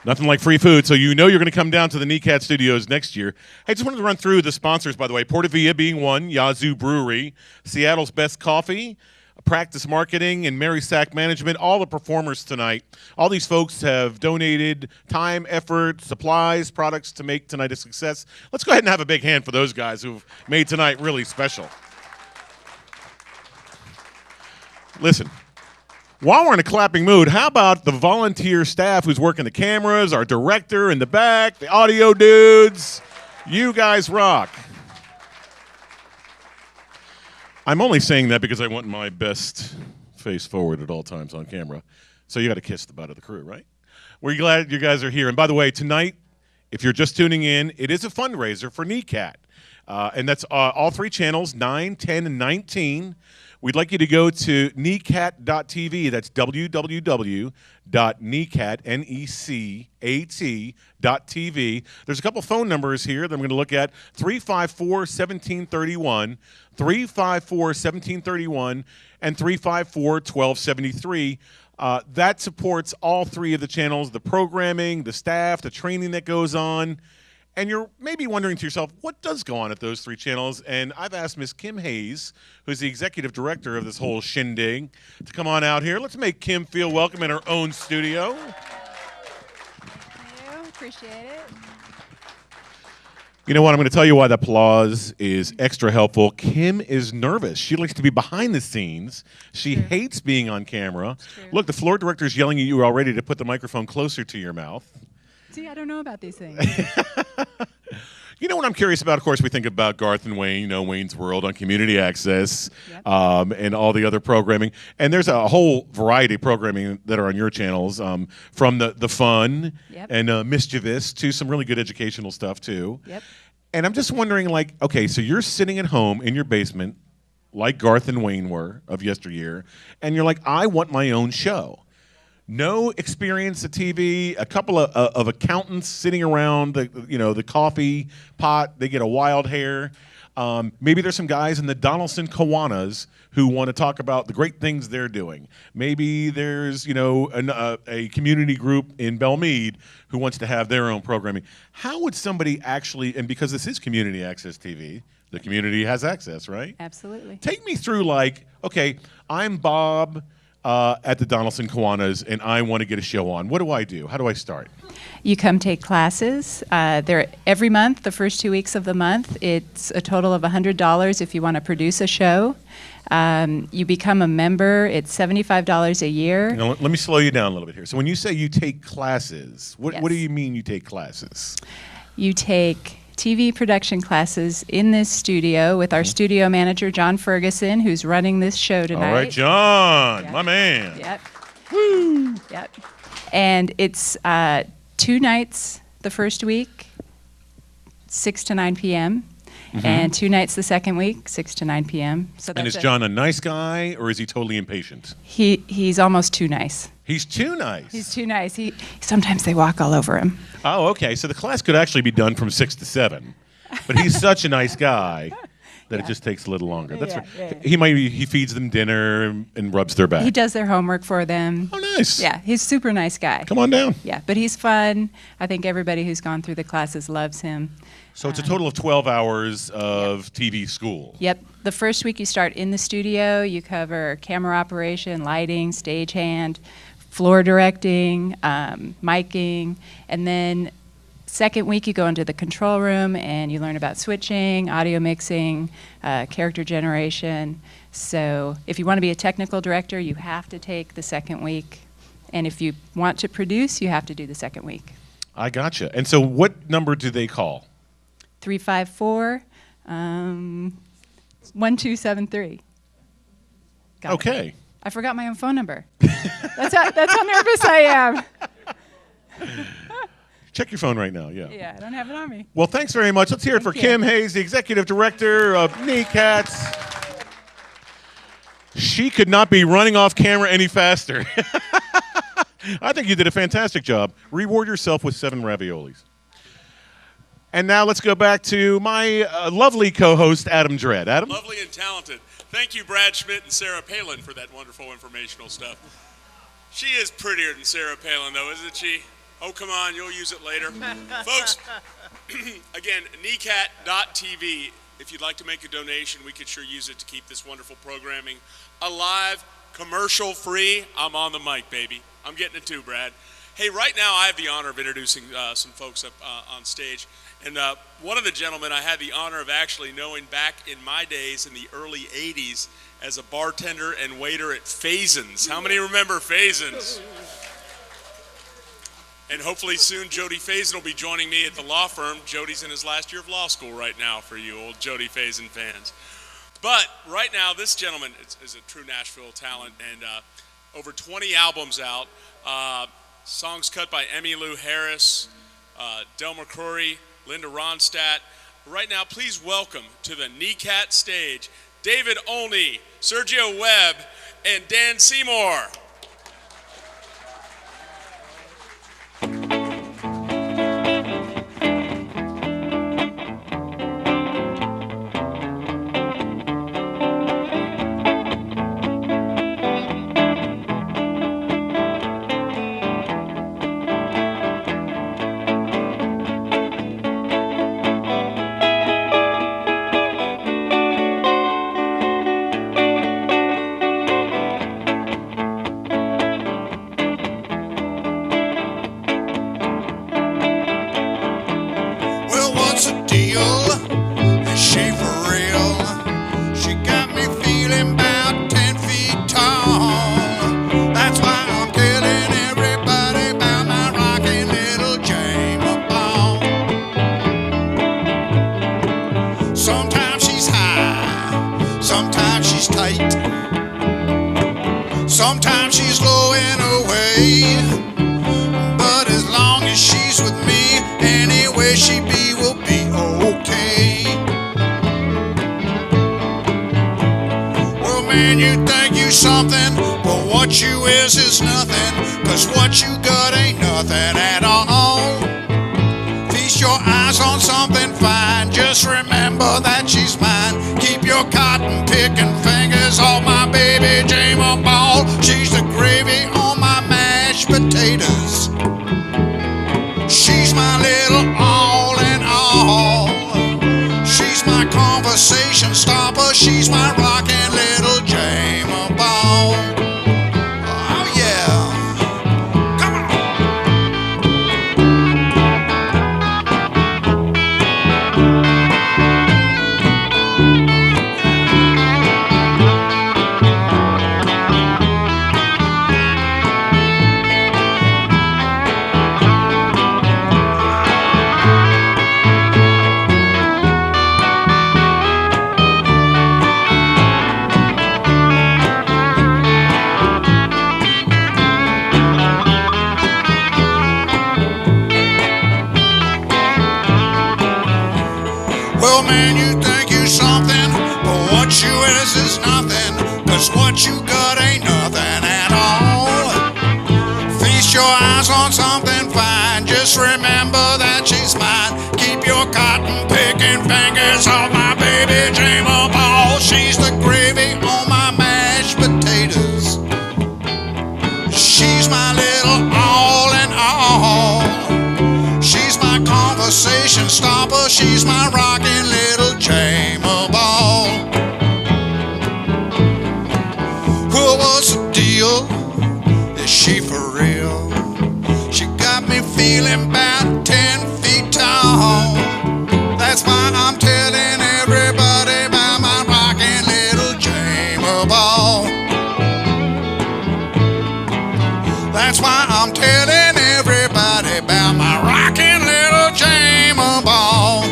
Nothing like free food, so you know you're going to come down to the NECAT studios next year. Hey, just wanted to run through the sponsors, by the way. Portavia being one, Yazoo Brewery, Seattle's Best Coffee, Practice Marketing, and Mary Sack Management, all the performers tonight. All these folks have donated time, effort, supplies, products to make tonight a success. Let's go ahead and have a big hand for those guys who've made tonight really special. Listen. While we're in a clapping mood, how about the volunteer staff who's working the cameras, our director in the back, the audio dudes? You guys rock. I'm only saying that because I want my best face forward at all times on camera. So you got to kiss the butt of the crew, right? We're glad you guys are here. And by the way, tonight, if you're just tuning in, it is a fundraiser for NECAT. And that's all three channels, 9, 10, and 19. We'd like you to go to necat.tv. That's www.necat.tv. There's a couple phone numbers here that I'm going to look at. 354-1731, 354-1731, and 354-1273. That supports all three of the channels, the programming, the staff, the training that goes on. And you're maybe wondering to yourself, what does go on at those three channels? And I've asked Miss Kim Hayes, who's the executive director of this whole shindig, to come on out here. Let's make Kim feel welcome in her own studio. Thank you. Appreciate it. You know what? I'm going to tell you why the applause is extra helpful. Kim is nervous. She likes to be behind the scenes. She hates being on camera. Look, the floor director is yelling at you already to put the microphone closer to your mouth. See, I don't know about these things. You know what I'm curious about? Of course, we think about Garth and Wayne, Wayne's World on Community Access, and all the other programming. And there's a whole variety of programming that are on your channels, from the fun and mischievous to some really good educational stuff, too. And I'm just wondering, like, okay, so you're sitting at home in your basement, like Garth and Wayne were of yesteryear, and you're like, I want my own show. No experience at TV, a couple of accountants sitting around the coffee pot. They get a wild hair. Maybe there's some guys in the Donaldson Kiwanis who want to talk about the great things they're doing. Maybe there's a community group in Belmead who wants to have their own programming. How would somebody actually, and because this is Community Access TV, the community has access, right? Absolutely. Take me through, like, okay, I'm Bob at the Donaldson Kiwanis, and I want to get a show on. What do I do? How do I start? You come take classes. They're every month, the first 2 weeks of the month. It's a total of $100 if you want to produce a show. You become a member. It's $75 a year. Now, let me slow you down a little bit here. So when you say you take classes, what do you mean you take classes? You take TV production classes in this studio with our studio manager, John Ferguson, who's running this show tonight. All right, John, my man. Yep. Woo! Yep. And it's 2 nights the first week, 6 to 9 p.m., and 2 nights the second week, 6 to 9 p.m. So and is John a nice guy, or is he totally impatient? He's almost too nice. He's too nice. He's too nice. Sometimes they walk all over him. Oh, okay. So the class could actually be done from 6 to 7, but he's such a nice guy that it just takes a little longer. That's right. He feeds them dinner and rubs their back. He does their homework for them. Oh, nice. Yeah, he's a super nice guy. Come on down. Yeah, but he's fun. I think everybody who's gone through the classes loves him. So it's a total of 12 hours of TV school. Yep. The first week you start in the studio. You cover camera operation, lighting, stagehand, floor directing, miking, and then second week you go into the control room and you learn about switching, audio mixing, character generation. So if you want to be a technical director, you have to take the second week. And if you want to produce, you have to do the second week. I gotcha. And so what number do they call? 354 1273. Okay. I forgot my own phone number. That's how nervous I am. Check your phone right now, yeah. Yeah, I don't have it on me. Well, thanks very much. Let's hear it for Kim Hayes, the Executive Director of NECAT. She could not be running off camera any faster. I think you did a fantastic job. Reward yourself with 7 raviolis. And now let's go back to my lovely co-host, Adam Dredd. Adam? Lovely and talented. Thank you, Brad Schmidt and Sarah Palin, for that wonderful informational stuff. She is prettier than Sarah Palin, though, isn't she? Oh, come on, you'll use it later. Folks, again, NECAT.tv. If you'd like to make a donation, we could sure use it to keep this wonderful programming alive, commercial-free. I'm on the mic, baby. I'm getting it too, Brad. Hey, right now I have the honor of introducing some folks up on stage. And one of the gentlemen I had the honor of actually knowing back in my days in the early 80s as a bartender and waiter at Faison's. How many remember Faison's? And hopefully soon Jody Faison will be joining me at the law firm. Jody's in his last year of law school right now for you old Jody Faison fans. But right now this gentleman is a true Nashville talent and over 20 albums out. Songs cut by Emmylou Harris, Del McCrory, Linda Ronstadt. Right now, please welcome to the NECAT stage, David Olney, Sergio Webb, and Dan Seymour. way she be will be okay. Well, man, you think you something, but what you is nothing, 'cause what you got ain't nothing at all. Feast your eyes on something fine, just remember that she's mine. Keep your cotton picking fingers off my baby Jane Ball. She's the gravy on my mashed potatoes. She's my little all in all. She's my conversation stopper. She's my rockin' little Jane Ball. Oh yeah. Come on. Well, man, you think you something, but what you is nothing, 'cause what you got ain't nothing at all. Feast your eyes on something fine, just remember that she's mine. Keep your cotton picking fingers off my baby Jane Ball. She's the gravy on my mashed potatoes. She's my little all in all. She's my conversation stopper. She's my rockin' little Jane Ball. Well, what's the deal? Is she for real? She got me feeling about 10 feet tall. That's why I'm telling everybody about my rockin' little Jane Ball. That's why I'm telling everybody about my rockin' little Jane Ball.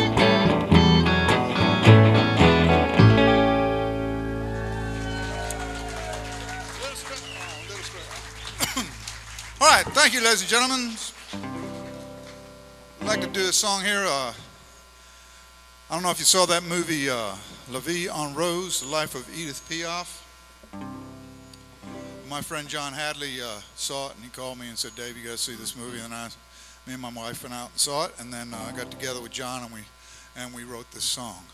All right, thank you, ladies and gentlemen. I'd like to do a song here. I don't know if you saw that movie, La Vie en Rose, The Life of Edith Piaf. My friend John Hadley saw it, and he called me and said, "Dave, you got to see this movie." And me and my wife went out and saw it, and then I got together with John, and we wrote this song.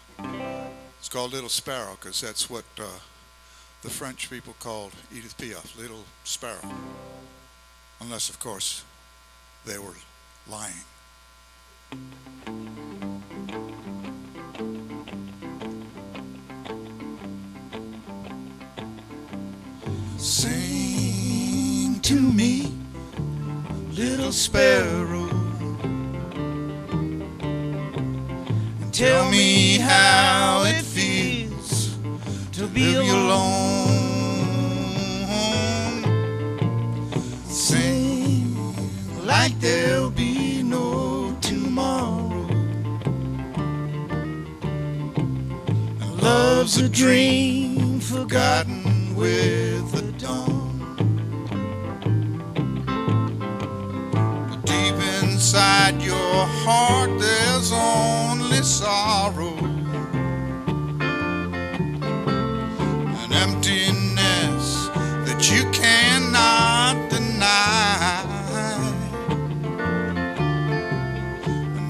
It's called Little Sparrow, because that's what the French people called Edith Piaf, Little Sparrow. Unless, of course, they were lying. Sing to me, little sparrow, and tell me how it feels to be alone. Sing like there'll be no tomorrow. And love's a dream forgotten with the dawn. But deep inside your heart there's only sorrow, an emptiness that you cannot deny.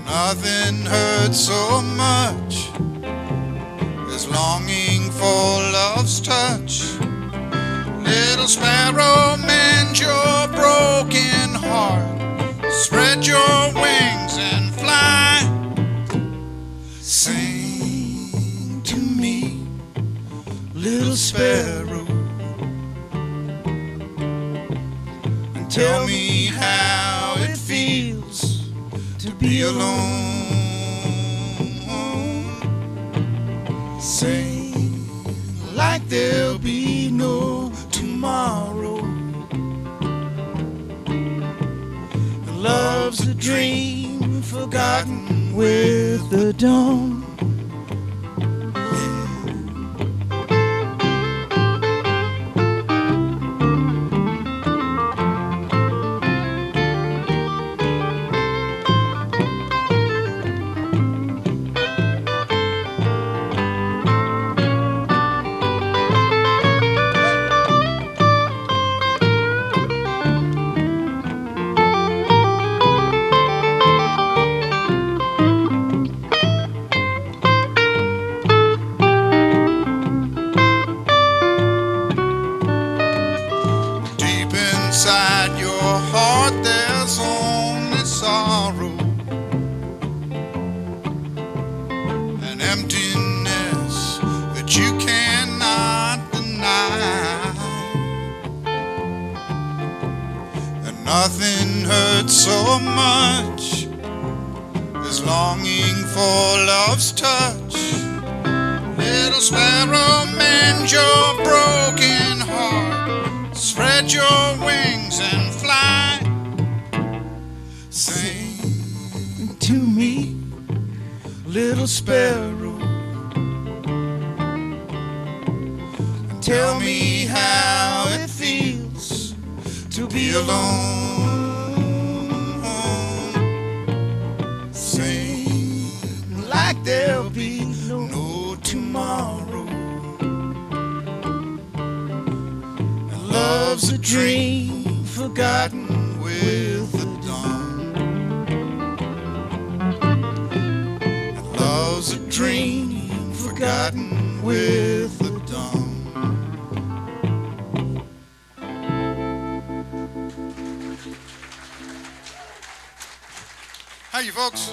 Nothing hurts so much as longing for love's touch. Little sparrow, mend your broken heart. Spread your wings and fly. Sing to me, little sparrow, and tell me how it feels to be alone. Sing like there'll be no tomorrow. Love's a dream forgotten with the dawn. emptiness that you cannot deny. And nothing hurts so much as longing for love's touch. Little sparrow, mend your broken heart, spread your wings and fly. Sing to me, little sparrow, and tell me how it feels to be alone. Sing like there'll be no tomorrow. And love's a dream forgotten with the dawn. And love's a dream forgotten with the dawn. Hi, you folks.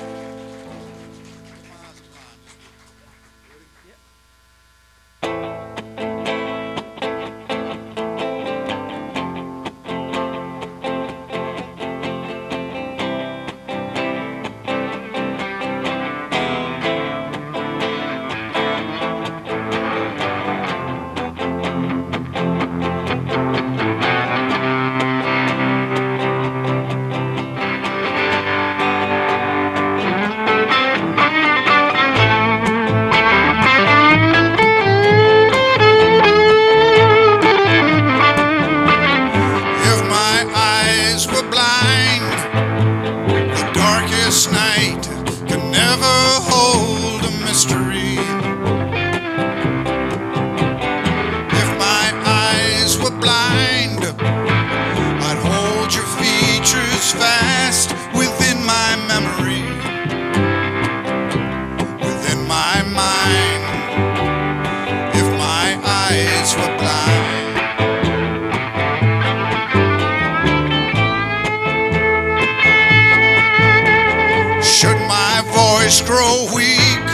Grow weak,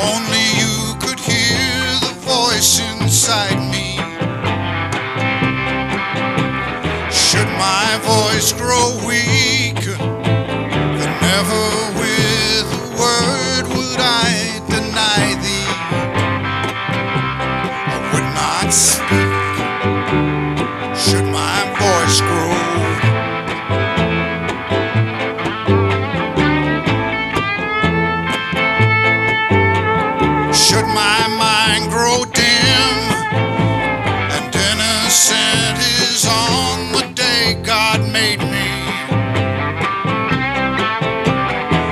only you could hear the voice inside me. Should my voice grow weak, then never with a word would I deny thee. I would not speak, should my voice grow. Should my mind grow dim and innocent is on the day God made me.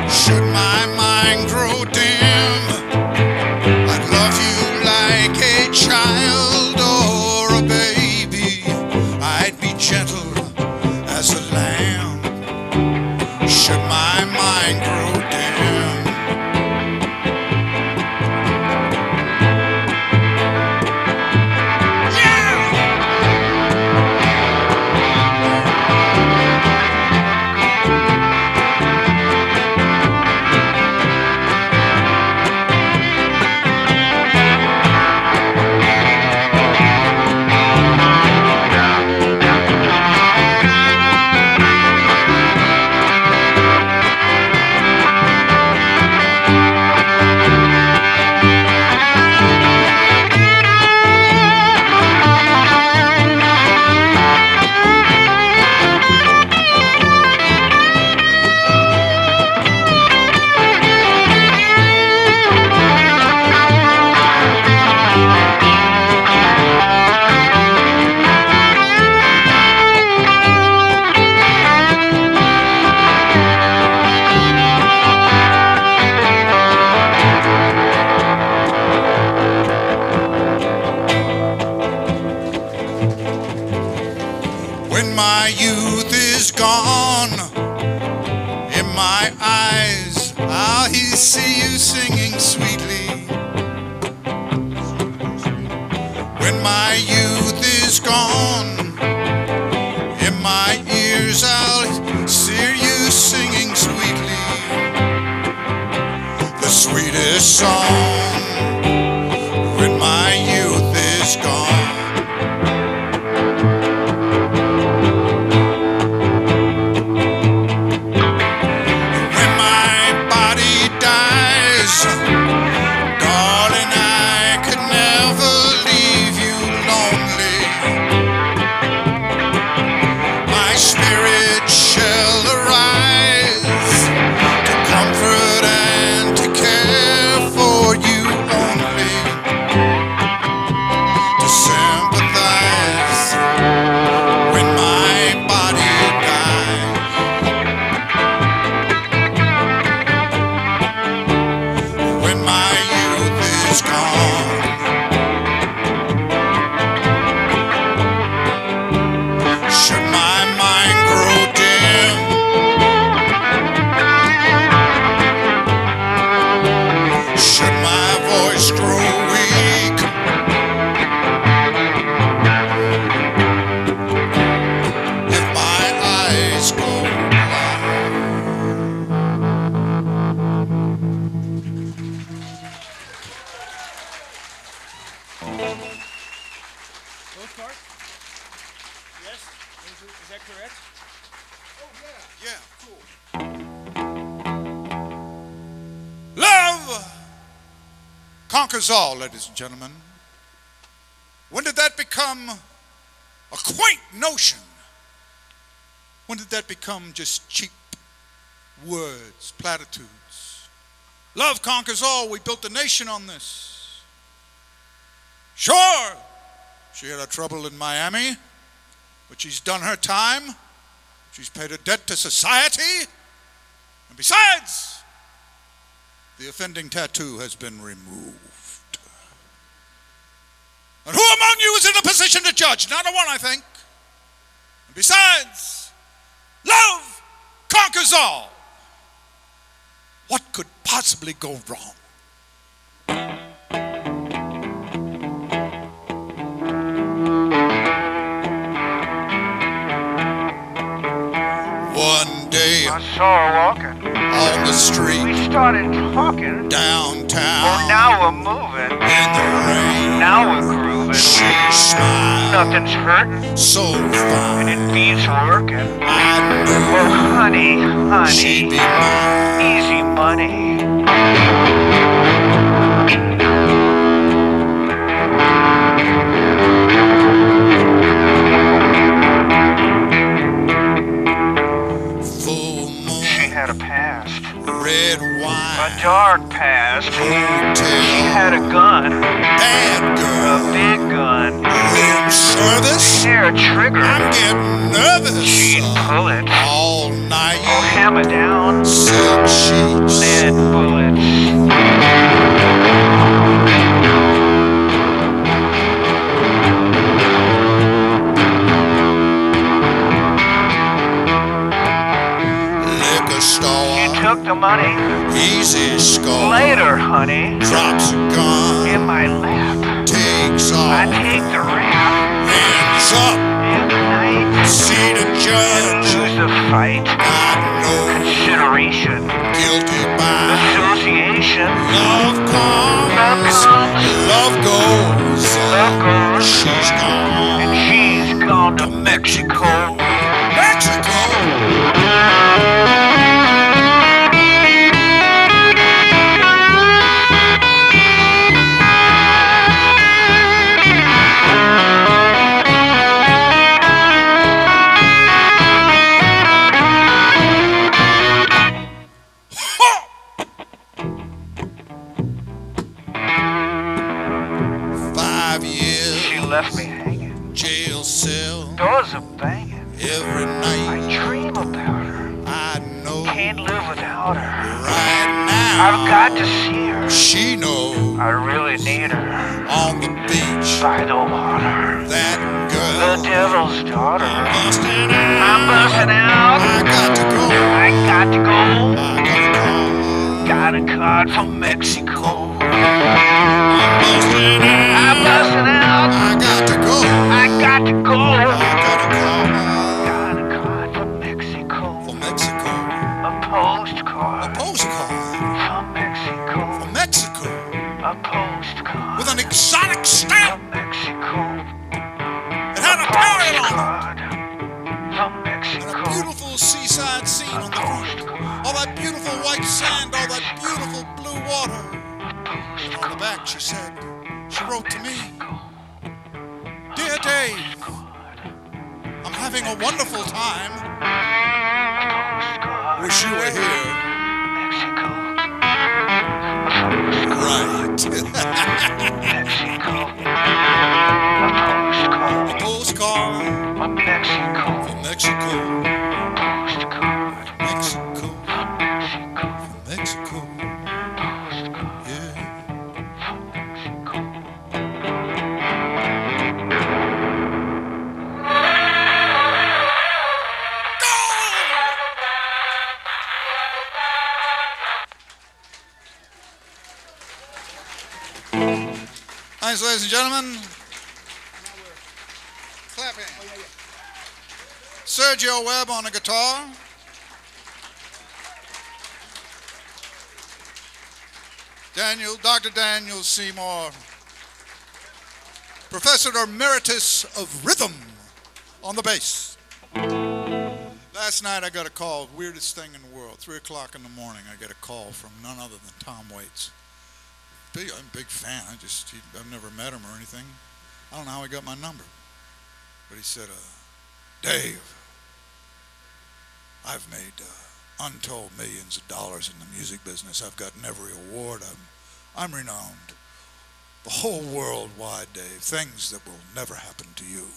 Should my mind grow dim, I'd love you like a child or a baby. I'd be gentle as a lamb. Should my mind grow dim. When my youth is gone, in my eyes I'll see you singing sweetly. When my youth is gone, in my ears I'll hear you singing sweetly. The song when my youth is gone. When my body dies, darling, I could never leave you lonely. My spirit shall arise to comfort and to care for you only, to sympathize when my body dies. When my youth is gone, should my mind grow dim, should my voice grow weak, if my eyes go Both parts? Yes? Is that correct? Yeah, cool. Love conquers all, ladies and gentlemen. When did that become a quaint notion? When did that become just cheap words, platitudes? Love conquers all. We built the nation on this. Sure, she had her trouble in Miami, but she's done her time. She's paid a debt to society. And besides, the offending tattoo has been removed. And who among you is in a position to judge? Not a one, I think. And besides, love conquers all. What could possibly go wrong? One day I saw her walking. on the street We started talking. downtown, Well, now we're moving. in the rain, Now we're grooving. she smiled Nothing's hurting. so And fine. it beats working. I Well, knew honey, she'd be honey. mine. Easy money. Full She moon, had a past. red A wine, dark past. She hotel, had a gun. bad A girl, big gun. room service. Hair trigger. I'm getting nervous. She'd pull it. All night, Oh, hammer down. silk sheets. Lead bullets. Liquor store, She took the money. easy score. Later, honey. Drops a In gun, my lap. takes I off, take the rap. hands up, In the night. see the judge. Lose the fight. God knows, Consideration. guilty by Association. love comes, love goes. Love goes. She's gone, And she's gone to Mexico. Mexico. Ha! 5 years, She left me hanging. jail cell, Doors are banging. every I night. dream about her. I know Can't live without her. right now. I've got to see her. She knows I really need her. on the beach. By the water. That The girl devil's daughter. busting I'm out. busting out. I got to go. I got to go. I got a call. Got a card from Mexico. I'm busting out. I'm busting out. I got to go. I got to go. I got a call Got a card from Mexico. from Mexico. A postcard A postcard from Mexico. from Mexico. that beautiful white sand, all that beautiful blue water. And on the back she said, she wrote to me, Dear Dave, I'm having a wonderful time. Wish you were here. Right. A postcard from Mexico. Mexico. Yeah. Thanks, ladies and gentlemen. Clapping. Sergio Webb on the guitar. Dr. Daniel Seymour, Professor Emeritus of Rhythm on the bass. Last night I got a call, weirdest thing in the world, 3 o'clock in the morning, I get a call from none other than Tom Waits. I'm a big fan, I've never met him or anything. I don't know how he got my number. But he said, Dave, I've made untold millions of dollars in the music business. I've gotten every award. I'm renowned. The whole world wide, Dave. Things that will never happen to you.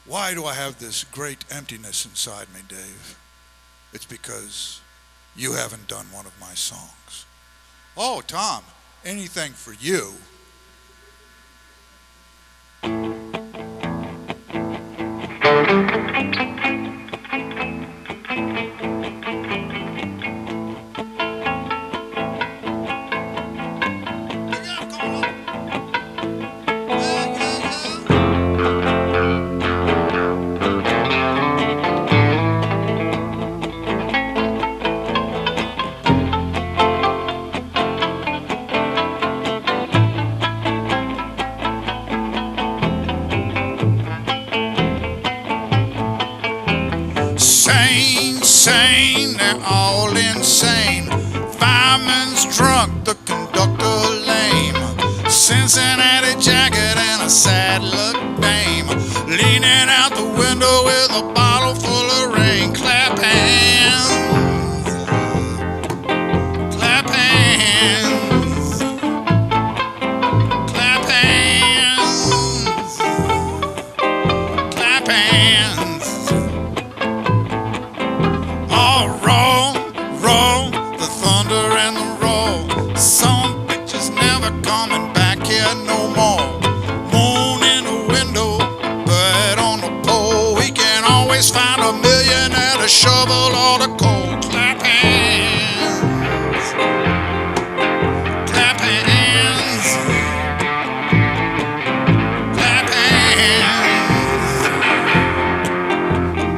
Why do I have this great emptiness inside me, Dave? It's because you haven't done one of my songs. Oh, Tom, anything for you. They're all insane. Fireman's drunk, the conductor lame. Cincinnati jacket and a sad look dame. Leaning out the window with a bottle full of rain. Clap hands. Clap hands. Clap hands. Clap hands. Roll, the thunder and the roll. Some bitches never coming back here no more. Moon in the window, bird on the pole. We can always find a millionaire to shovel all the coal. Clap hands. Clap hands. Clap hands.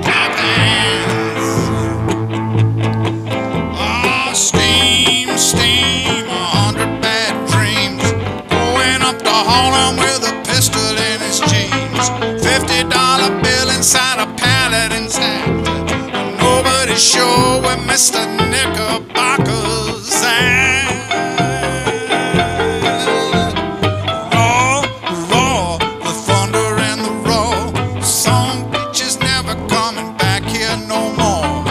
Clap hands. Steam, 100 bad dreams. Going up to Harlem with a pistol in his jeans. $50 bill inside a pallet intact. Nobody's sure where Mr. Knickerbocker's at. Roar, the thunder and the roll. Some bitches never coming back here no more.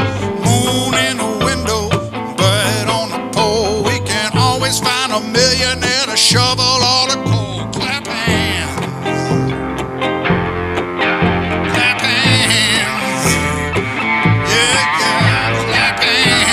Moon in the window, bird on the pole. We can always find a millionaire to shovel all the coal. Clap hands. Clap hands. Yeah, clap hands.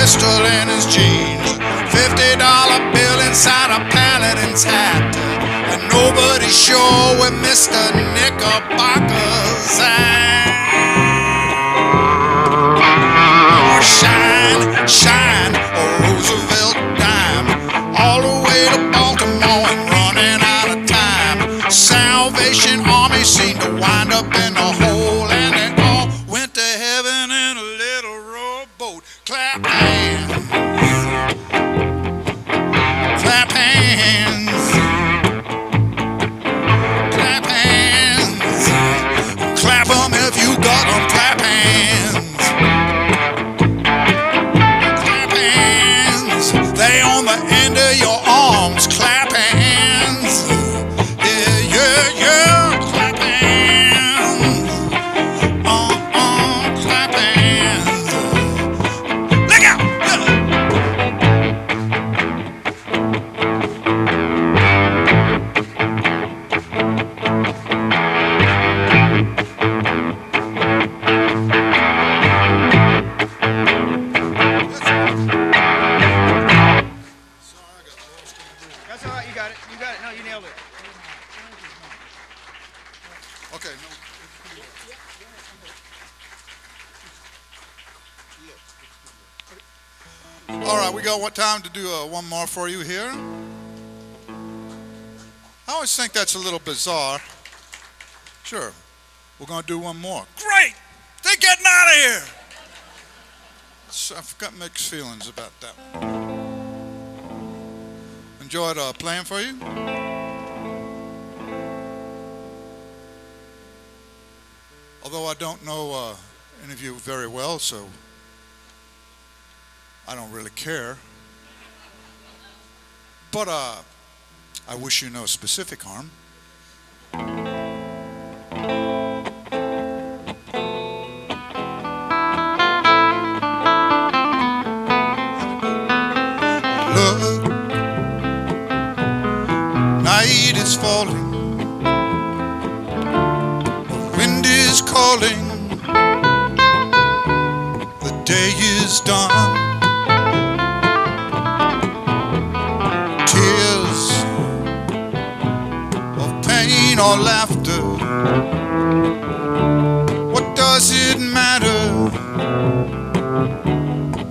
pistol in his jeans, $50 bill inside a paladin's hat, and nobody's sure where Mr. Knickerbocker's at. Oh, shine, shine, a Roosevelt dime, all the way to Baltimore and running out of time. Salvation Army seemed to wind up in a hole, and they all went to heaven in a little rowboat. Clap hands, clap hands, clap hands, clap 'em if you got 'em. Clap hands, clap hands, they on the end of your arms. Clap hands, yeah, yeah, yeah. Clap hands, clap hands. Look out! That's all right. You got it. You got it. No, you nailed it. Okay. All right, we got one time to do one more for you here. I always think that's a little bizarre. Sure, we're going to do one more. Great! They're getting out of here! So I've got mixed feelings about that. Enjoyed playing for you. Although I don't know any of you very well, so I don't really care. But I wish you no specific harm. Look, night is falling, the wind is calling, the day is done. Tears of pain or laughter, what does it matter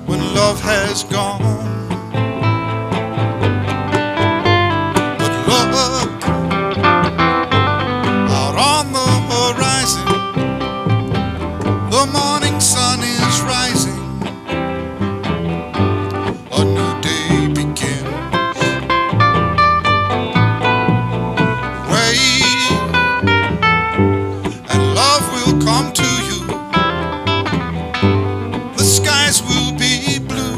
when love has gone? But look out on the horizon, the morning sun is rising, a new day begins. Come to you, the skies will be blue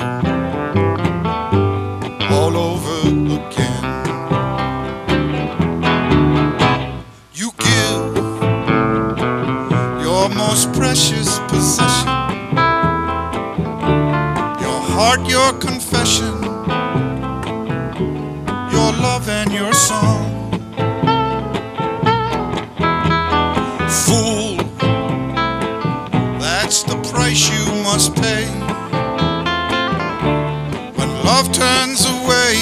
all over again. You give your most precious possession, your heart, your confession, your love and your song. Fool, that's the price you must pay when love turns away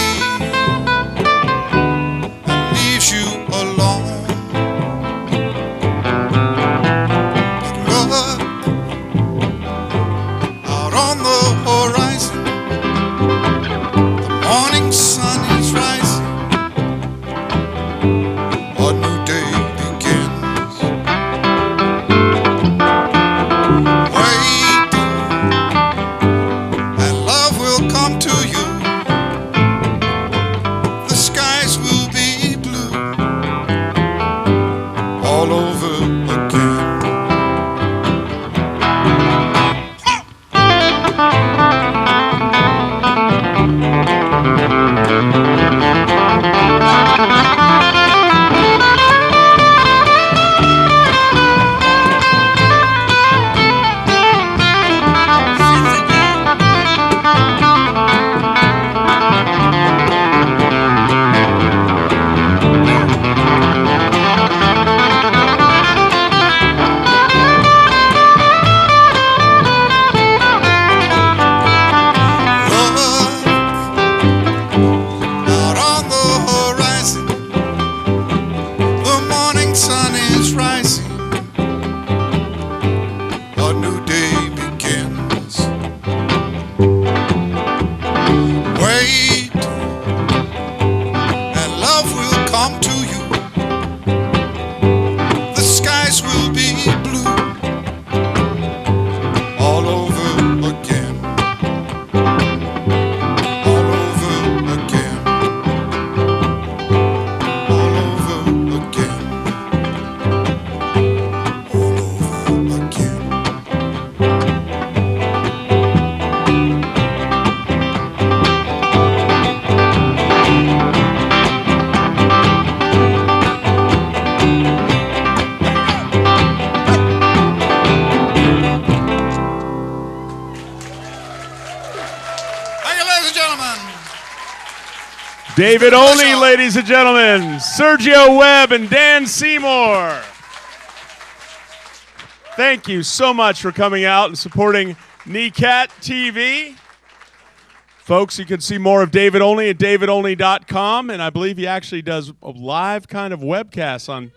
and leaves you alone. But look out on the horizon, the morning sun is rising, a new day begins. Come to you, the skies will be blue all over again. Thank you, ladies and gentlemen. David Olney, ladies and gentlemen, Sergio Webb, and Dan Seymour. Thank you so much for coming out and supporting NECAT TV. Folks, you can see more of David Olney at davidolney.com, and I believe he actually does a live kind of webcast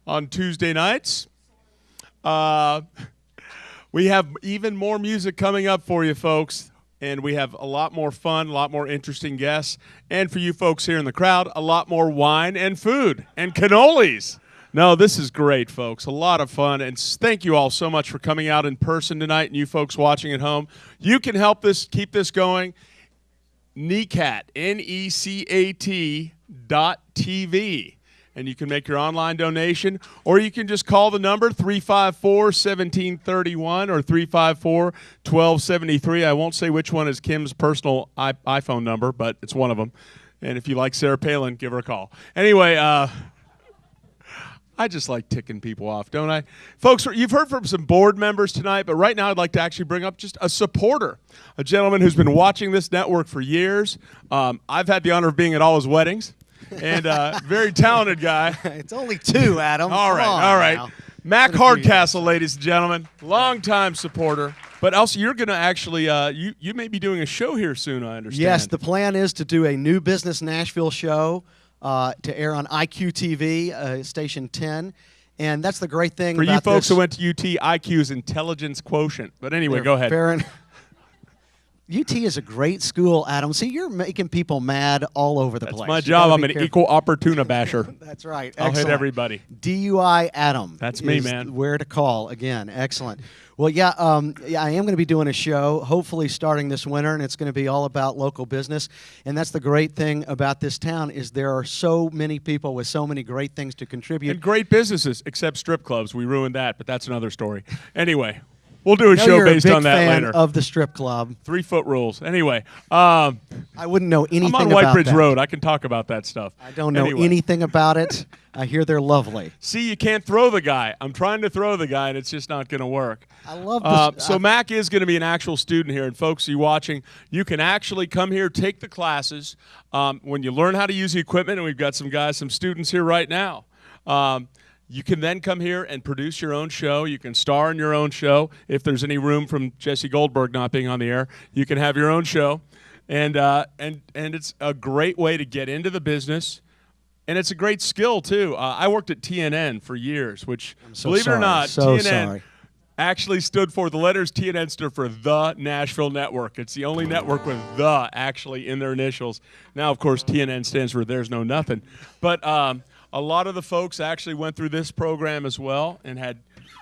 on Tuesday nights. We have even more music coming up for you, folks, and we have a lot more fun, a lot more interesting guests, and for you folks here in the crowd, a lot more wine and food and cannolis. No, this is great, folks. A lot of fun, and thank you all so much for coming out in person tonight, and you folks watching at home. You can help this keep this going. NECAT, NECAT.TV. And you can make your online donation, or you can just call the number 354-1731 or 354-1273. I won't say which one is Kim's personal iPhone number, but it's one of them. And if you like Sarah Palin, give her a call. Anyway, I just like ticking people off, don't I? Folks, you've heard from some board members tonight, but right now I'd like to actually bring up just a supporter, a gentleman who's been watching this network for years. I've had the honor of being at all his weddings. And very talented guy. It's only two, Adam. All right. Now. Mac Hardcastle, ladies and gentlemen, longtime supporter. But also, you're going to actually, you may be doing a show here soon, I understand. Yes, the plan is to do a New Business Nashville show to air on IQTV, Station 10. And that's the great thing about For you folks this. who went to UT, IQ is intelligence quotient. But anyway, go ahead. UT is a great school, Adam. See, you're making people mad all over the place. That's my job. I'm an equal opportunity basher. That's right. I'll Excellent. hit everybody. DUI Adam. That's me, is man. Where to call again. Excellent. Well, yeah, I am going to be doing a show, hopefully starting this winter, and it's going to be all about local business. And that's the great thing about this town is there are so many people with so many great things to contribute. And great businesses, except strip clubs. We ruined that, but that's another story. Anyway. We'll do a show you're based a big on that fan later. Of the strip club. 3-foot rules. Anyway. I wouldn't know anything about I'm on White Bridge that. Road. I can talk about that stuff. I don't know anything about it. I hear they're lovely. See, you can't throw the guy. I'm trying to throw the guy, and it's just not going to work. I love this. So Mac is going to be an actual student here. And folks, you watching, you can actually come here, take the classes. When you learn how to use the equipment, and we've got some guys, some students here right now. You can then come here and produce your own show. You can star in your own show. If there's any room from Jesse Goldberg not being on the air, you can have your own show. And it's a great way to get into the business. And it's a great skill, too. I worked at TNN for years, which, believe it or not, TNN actually stood for, the letters TNN stood for The Nashville Network. It's the only network with the actually in their initials. Now, of course, TNN stands for There's No Nothing. But a lot of the folks actually went through this program as well and had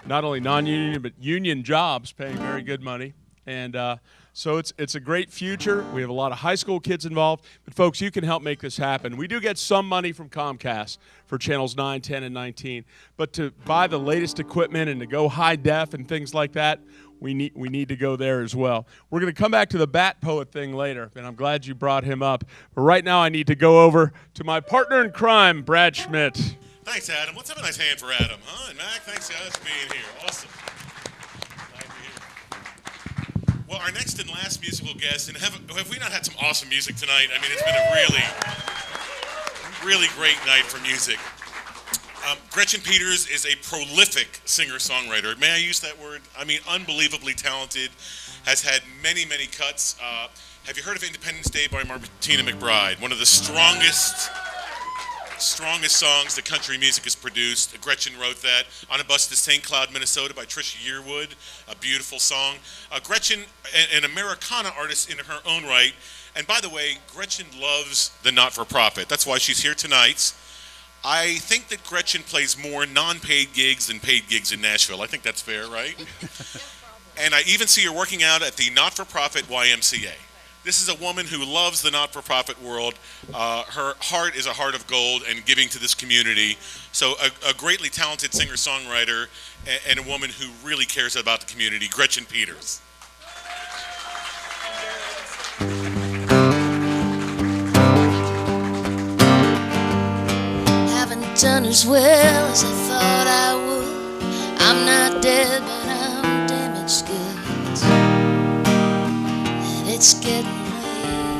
not only non-union but union jobs paying very good money. And so it's a great future. We have a lot of high school kids involved. But, folks, you can help make this happen. We do get some money from Comcast for channels 9, 10, and 19. But to buy the latest equipment and to go high def and things like that, we need to go there as well. We're going to come back to the Bat Poet thing later, and I'm glad you brought him up. But right now I need to go over to my partner in crime, Brad Schmidt. Thanks, Adam. Let's have a nice hand for Adam. Huh? And Mac, thanks guys for being here. Awesome. Glad you're here. Well, our next and last musical guest, and have we not had some awesome music tonight? I mean, it's been a really great night for music. Gretchen Peters is a prolific singer-songwriter. May I use that word? I mean, unbelievably talented, has had many cuts. Have you heard of Independence Day by Martina McBride? One of the strongest songs that country music has produced. Gretchen wrote that. On a Bus to St. Cloud, Minnesota by Trisha Yearwood, a beautiful song. Gretchen, an Americana artist in her own right. And by the way, Gretchen loves the not-for-profit. That's why she's here tonight. I think that Gretchen plays more non-paid gigs than paid gigs in Nashville. I think that's fair, right? And I even see her working out at the not-for-profit YMCA. This is a woman who loves the not-for-profit world. Her heart is a heart of gold and giving to this community. So a greatly talented singer-songwriter and a woman who really cares about the community, Gretchen Peters. Haven't done as well as I thought I would. I'm not dead, but I'm damaged goods. And it's getting late.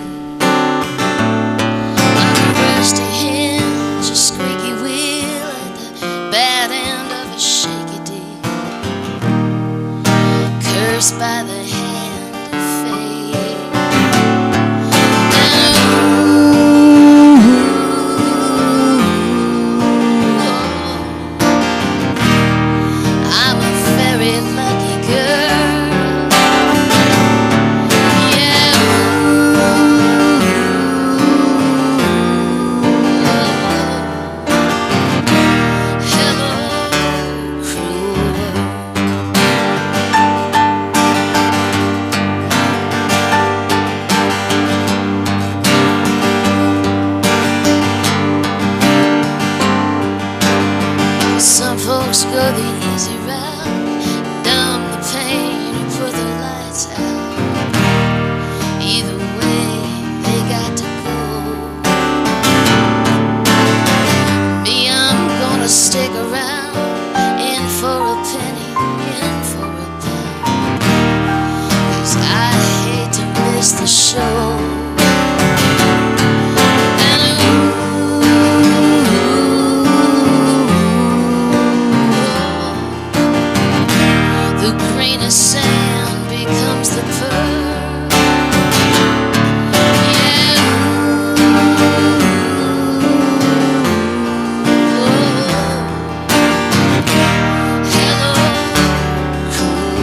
show. The grain of sand becomes the pearl. Yeah. Hello, cruel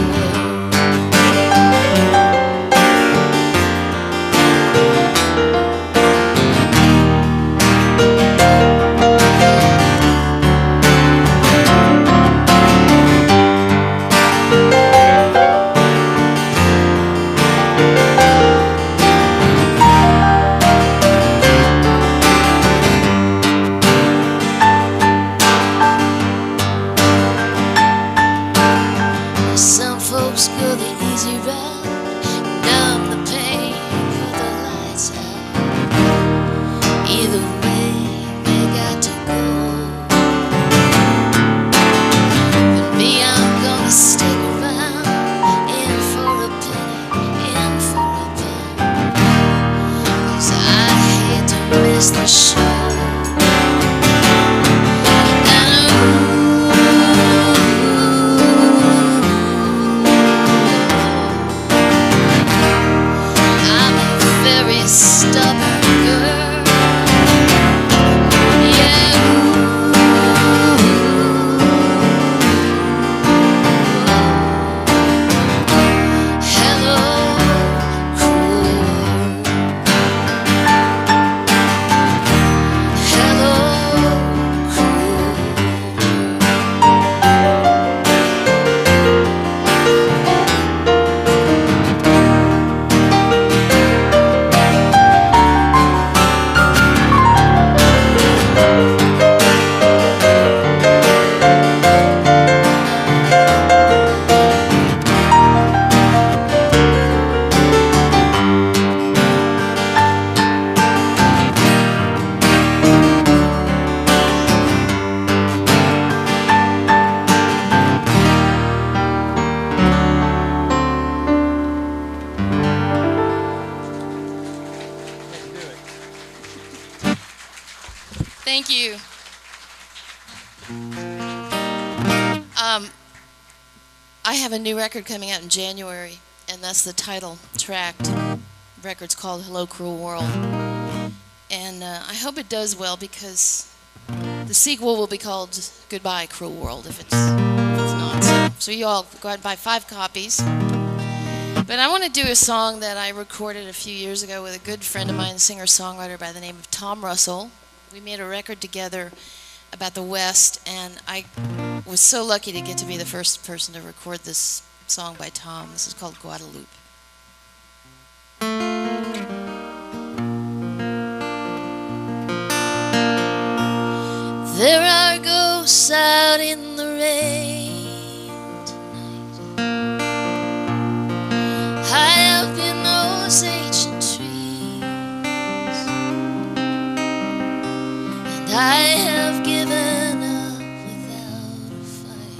Some folks go the easy route, numb the pain, put the lights out. Either way, they got to go. But me, I'm gonna stick around, in for a penny, in for a pound. 'Cause I hate to miss the show. Very stubborn girl. Yeah. Hello, cruel. Hello, cruel. Thank you. I have a new record coming out in January, and that's the title track. The record's called Hello, Cruel World. And I hope it does well, because the sequel will be called Goodbye, Cruel World, if it's not. So you all go out and buy 5 copies. But I want to do a song that I recorded a few years ago with a good friend of mine, singer-songwriter by the name of Tom Russell. We made a record together about the West, and I was so lucky to get to be the first person to record this song by Tom. This is called Guadalupe. There are ghosts out in the rain tonight, high up in those ancient trees, and I have given up without a fight.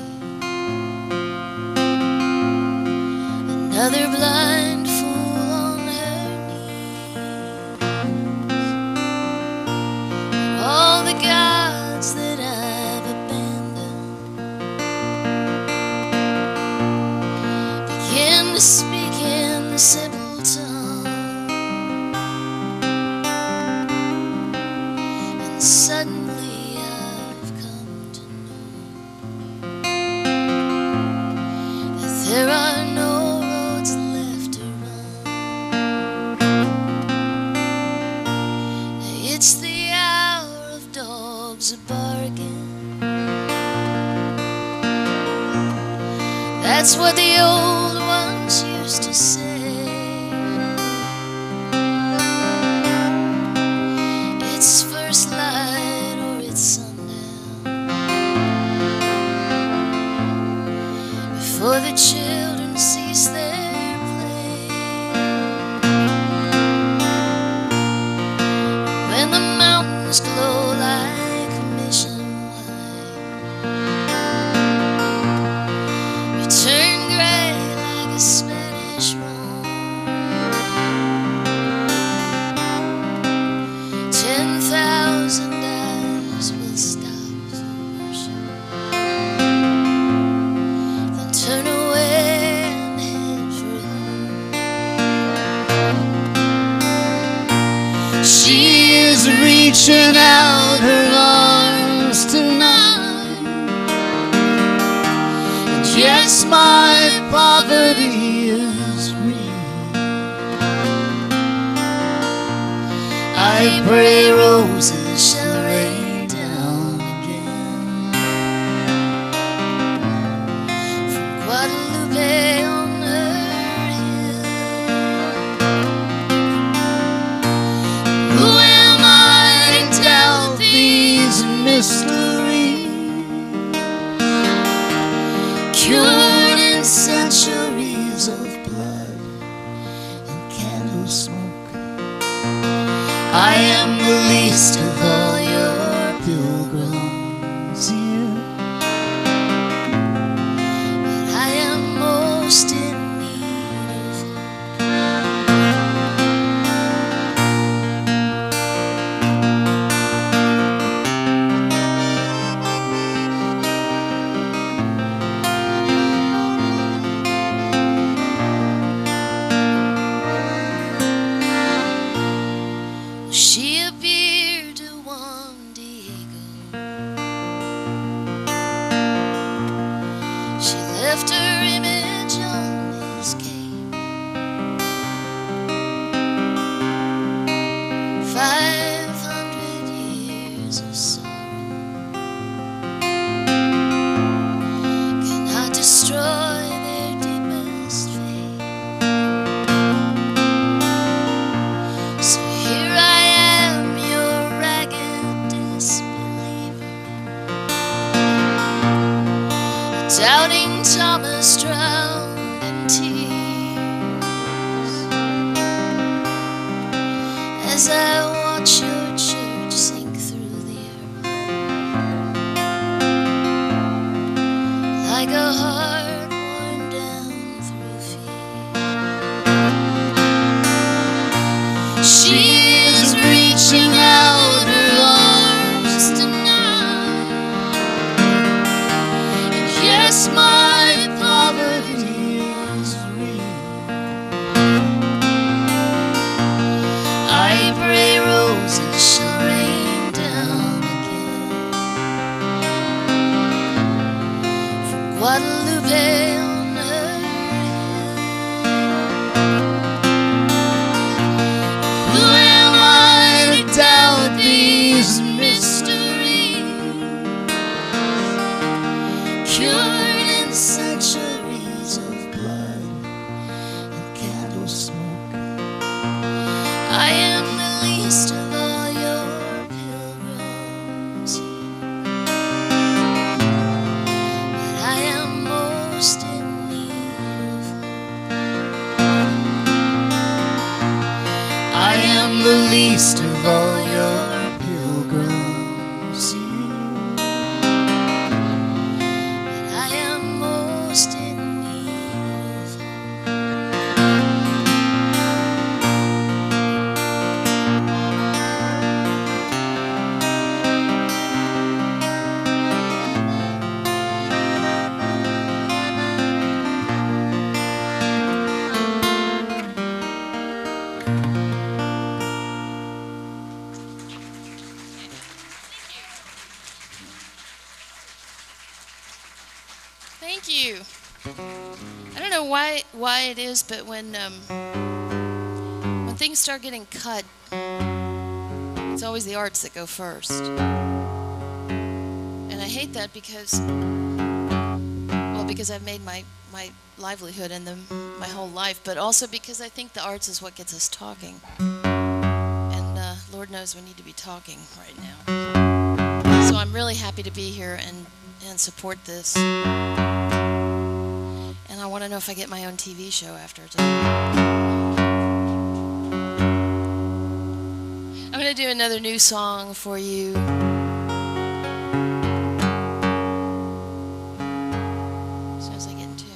Another blind fool on her knees. All the gods that I've abandoned begin to speak in the simple tongue, and suddenly I've come to know that there are no roads left to run. It's the hour of dogs a bargain. That's what the old ones used to say. It's first light or it's sundown, before the children cease their play. When the mountains glow like mission wine, we turn gray like a Spanish rum. She is reaching out her arms tonight. And yes, my poverty is real. I pray roses shall rain down again from Guadalupe on her hill. Who am I to doubt these mysteries, cured in centuries of blood and candle smoke? I am the least of all your pilgrims here, but I am most in need of She appeared to Juan Diego. She left her image on his cape. 500 years of sorrow cannot destroy their deepest faith. So here I am, your ragged disbeliever, doubting Thomas drowned in tears, as I watch your church sink through the earth like a heart worn down through fear. She is reaching out her arms tonight. And yes, my poverty is real. I pray roses shall rain down again from Guadalupe on her hill. Who am I to doubt these mysteries, cured in centuries of blood and candle smoke? I am the least of all your pilgrims here, but I am most in need of I am the least of all your pilgrims here, but I am most in need of Thank you. I don't know why it is, but when things start getting cut, it's always the arts that go first. And I hate that because I've made my livelihood in them my whole life, but also because I think the arts is what gets us talking. And Lord knows we need to be talking right now. So I'm really happy to be here and support this. And I want to know if I get my own TV show after it's over. I'm going to do another new song for you. As soon as I get in tune.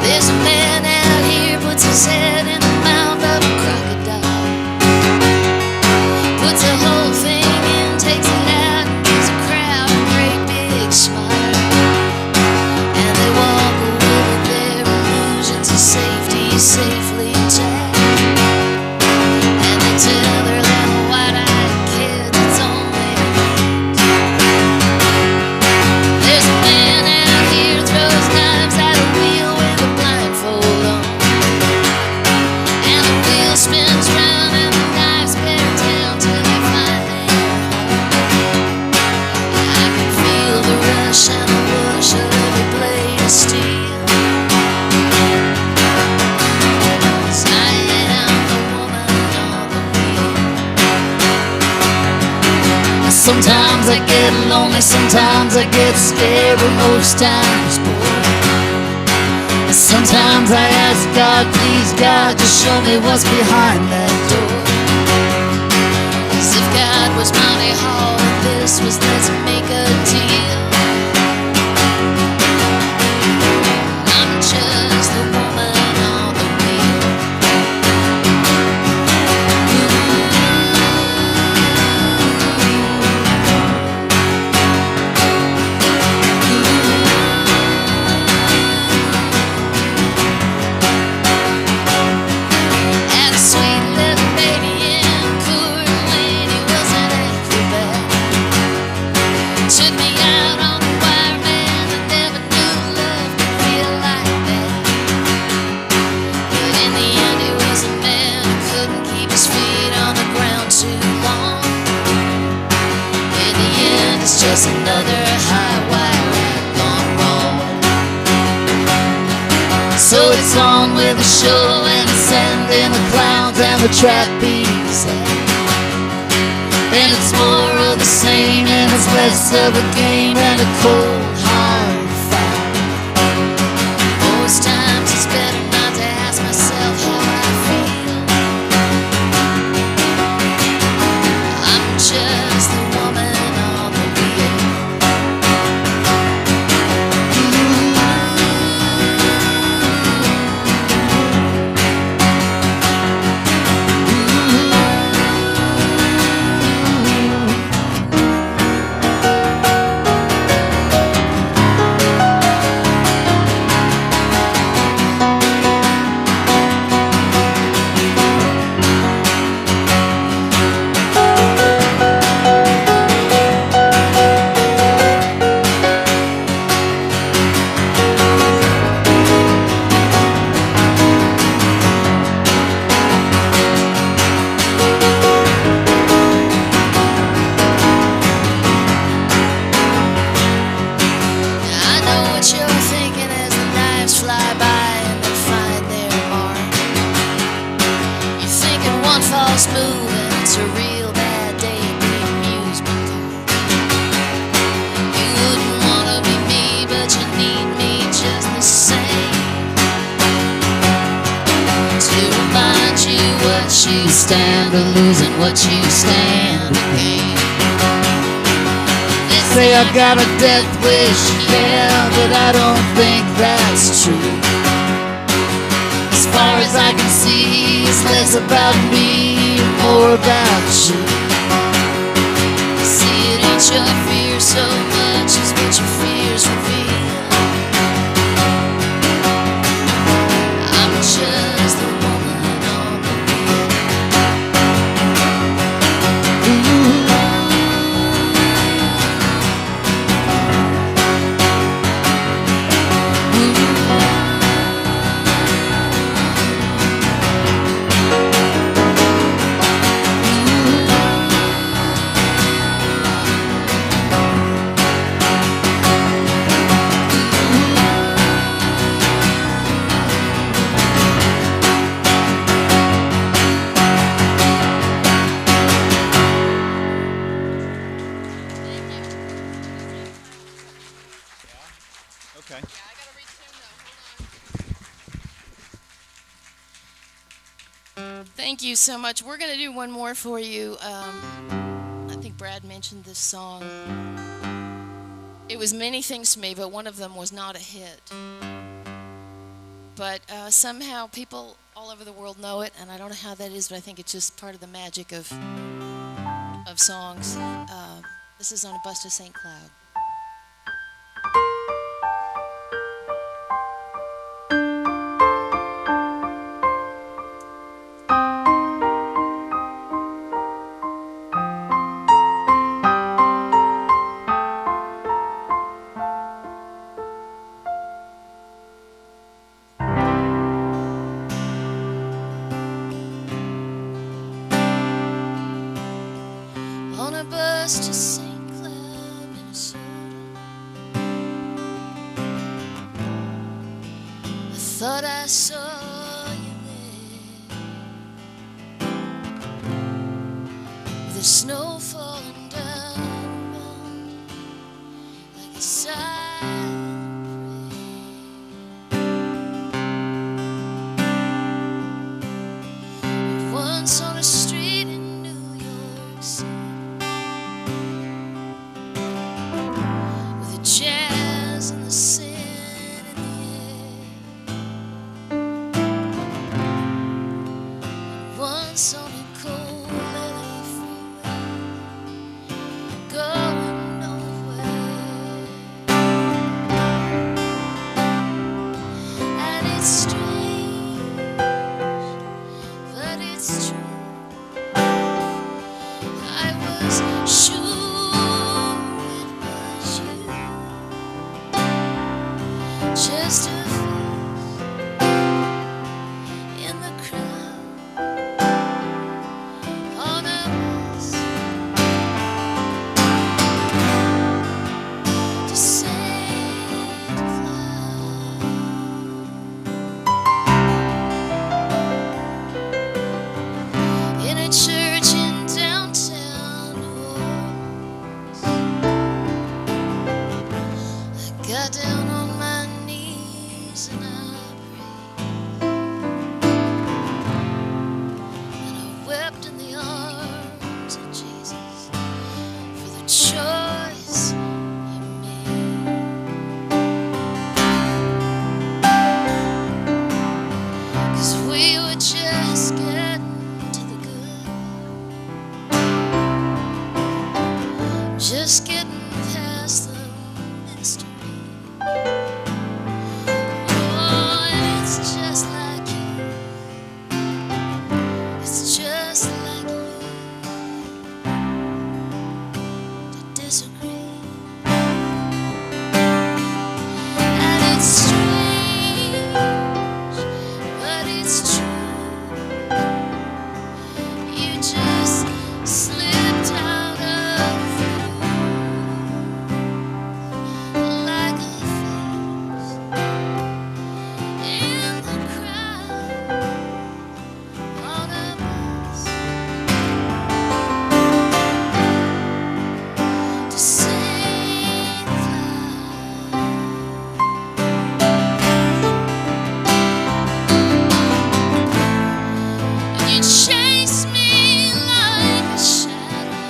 There's a man out here puts his head in the mouth of a crocodile, puts a whole Sometimes I get lonely, sometimes I get scared, but most times bored. Sometimes I ask God, please God, just show me what's behind that door. As if God was Monty Hall and this was let's make a deal. I'm just the woman on the wheel. Had a sweet little baby in Coeur d'Alene, he was an acrobat. Took me out on the wire, man, I never knew love could feel like that. But in the end he was a man who couldn't keep his feet on the ground too long. In the end it's just another high wire act gone wrong. So it's on with the show and it's sending the clowns and the trapeze. And it's more of the same and it's less of a game and a cold hard fight. Most times it's better not to ask myself how I feel. I'm just the woman on the wheel. I know what you're thinking as the knives fly by and they find their mark. You're thinking one false move and it's a real bad day at the amusement park. You wouldn't want to be me, but you need me just the same. To remind you what you stand to lose and what you stand to gain. Say I got a death wish, yeah, but I don't think that's true. As far as I can see, it's less about me and more about you. See, it ain't your fear so much as what your fears reveal. I'm just the woman on the wheel. Okay. Thank you so much. We're going to do one more for you. I think Brad mentioned this song. It was many things to me, but one of them was not a hit. But somehow people all over the world know it, and I don't know how that is, but I think it's just part of the magic of songs. This is On a Bust of St. Cloud. On a bus to St. Cloud, Minnesota, I thought I saw you there, with the snow falling down just getting past the mystery. Oh, and it's just like you. It's just like you to disagree. And it's strange, but it's true. You just slipped out of like a face in the crowd on a bus to St. Cloud. And you chase me like a shadow,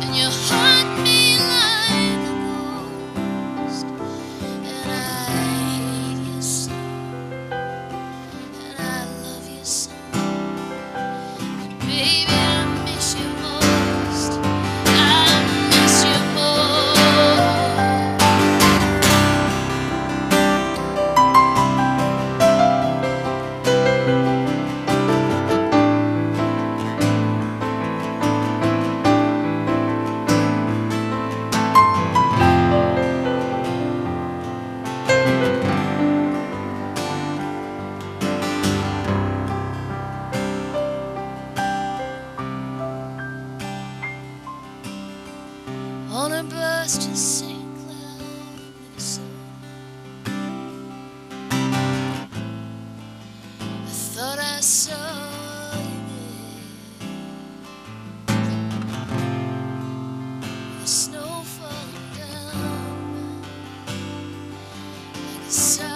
and you haunt me like a ghost, and I hate you so, and I love you so, and baby I miss you most, I miss you most. On a bus to St. Cloud, Minnesota. I thought I saw you there. The snow falling down like a sigh.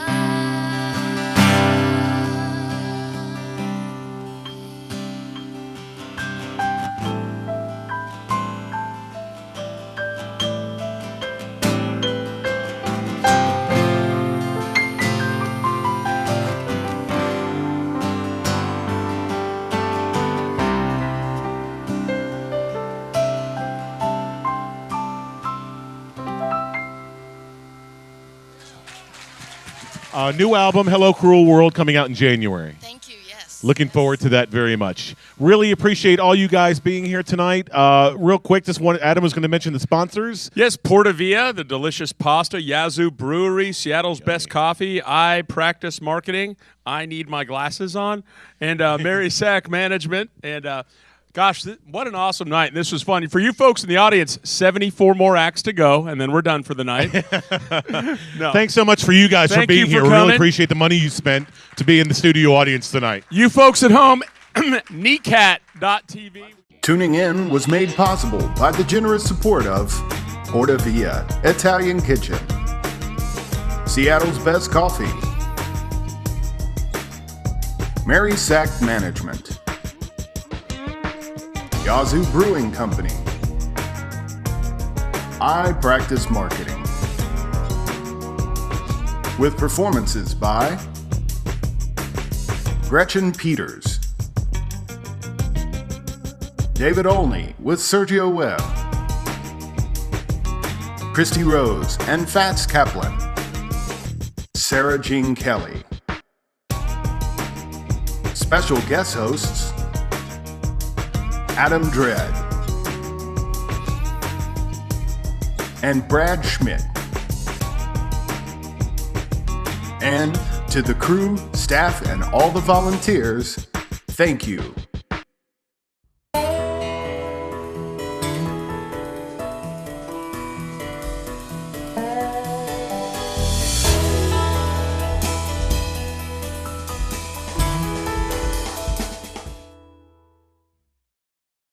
New album, Hello Cruel World, coming out in January. Thank you, yes. Looking forward to that very much. Really appreciate all you guys being here tonight. Real quick, Adam was going to mention the sponsors. Yes, Portavia, the delicious pasta, Yazoo Brewery, Seattle's best coffee, I Practice Marketing, I Need My Glasses On, and Mary Sack Management. And gosh, what an awesome night. And this was fun. For you folks in the audience, 74 more acts to go, and then we're done for the night. No. Thanks so much for you guys for Thank being you here. for We really coming. appreciate the money you spent to be in the studio audience tonight. You folks at home, NECAT.TV. Tuning in was made possible by the generous support of Portavia Italian Kitchen, Seattle's best coffee, Mary Sack Management, Yazoo Brewing Company, I Practice Marketing, with performances by Gretchen Peters, David Olney with Sergio Webb, Christy Rose and Fats Kaplan, Sarah Jean Kelly. Special guest hosts, Adam Dredd and Brad Schmidt. And to the crew, staff, and all the volunteers, thank you.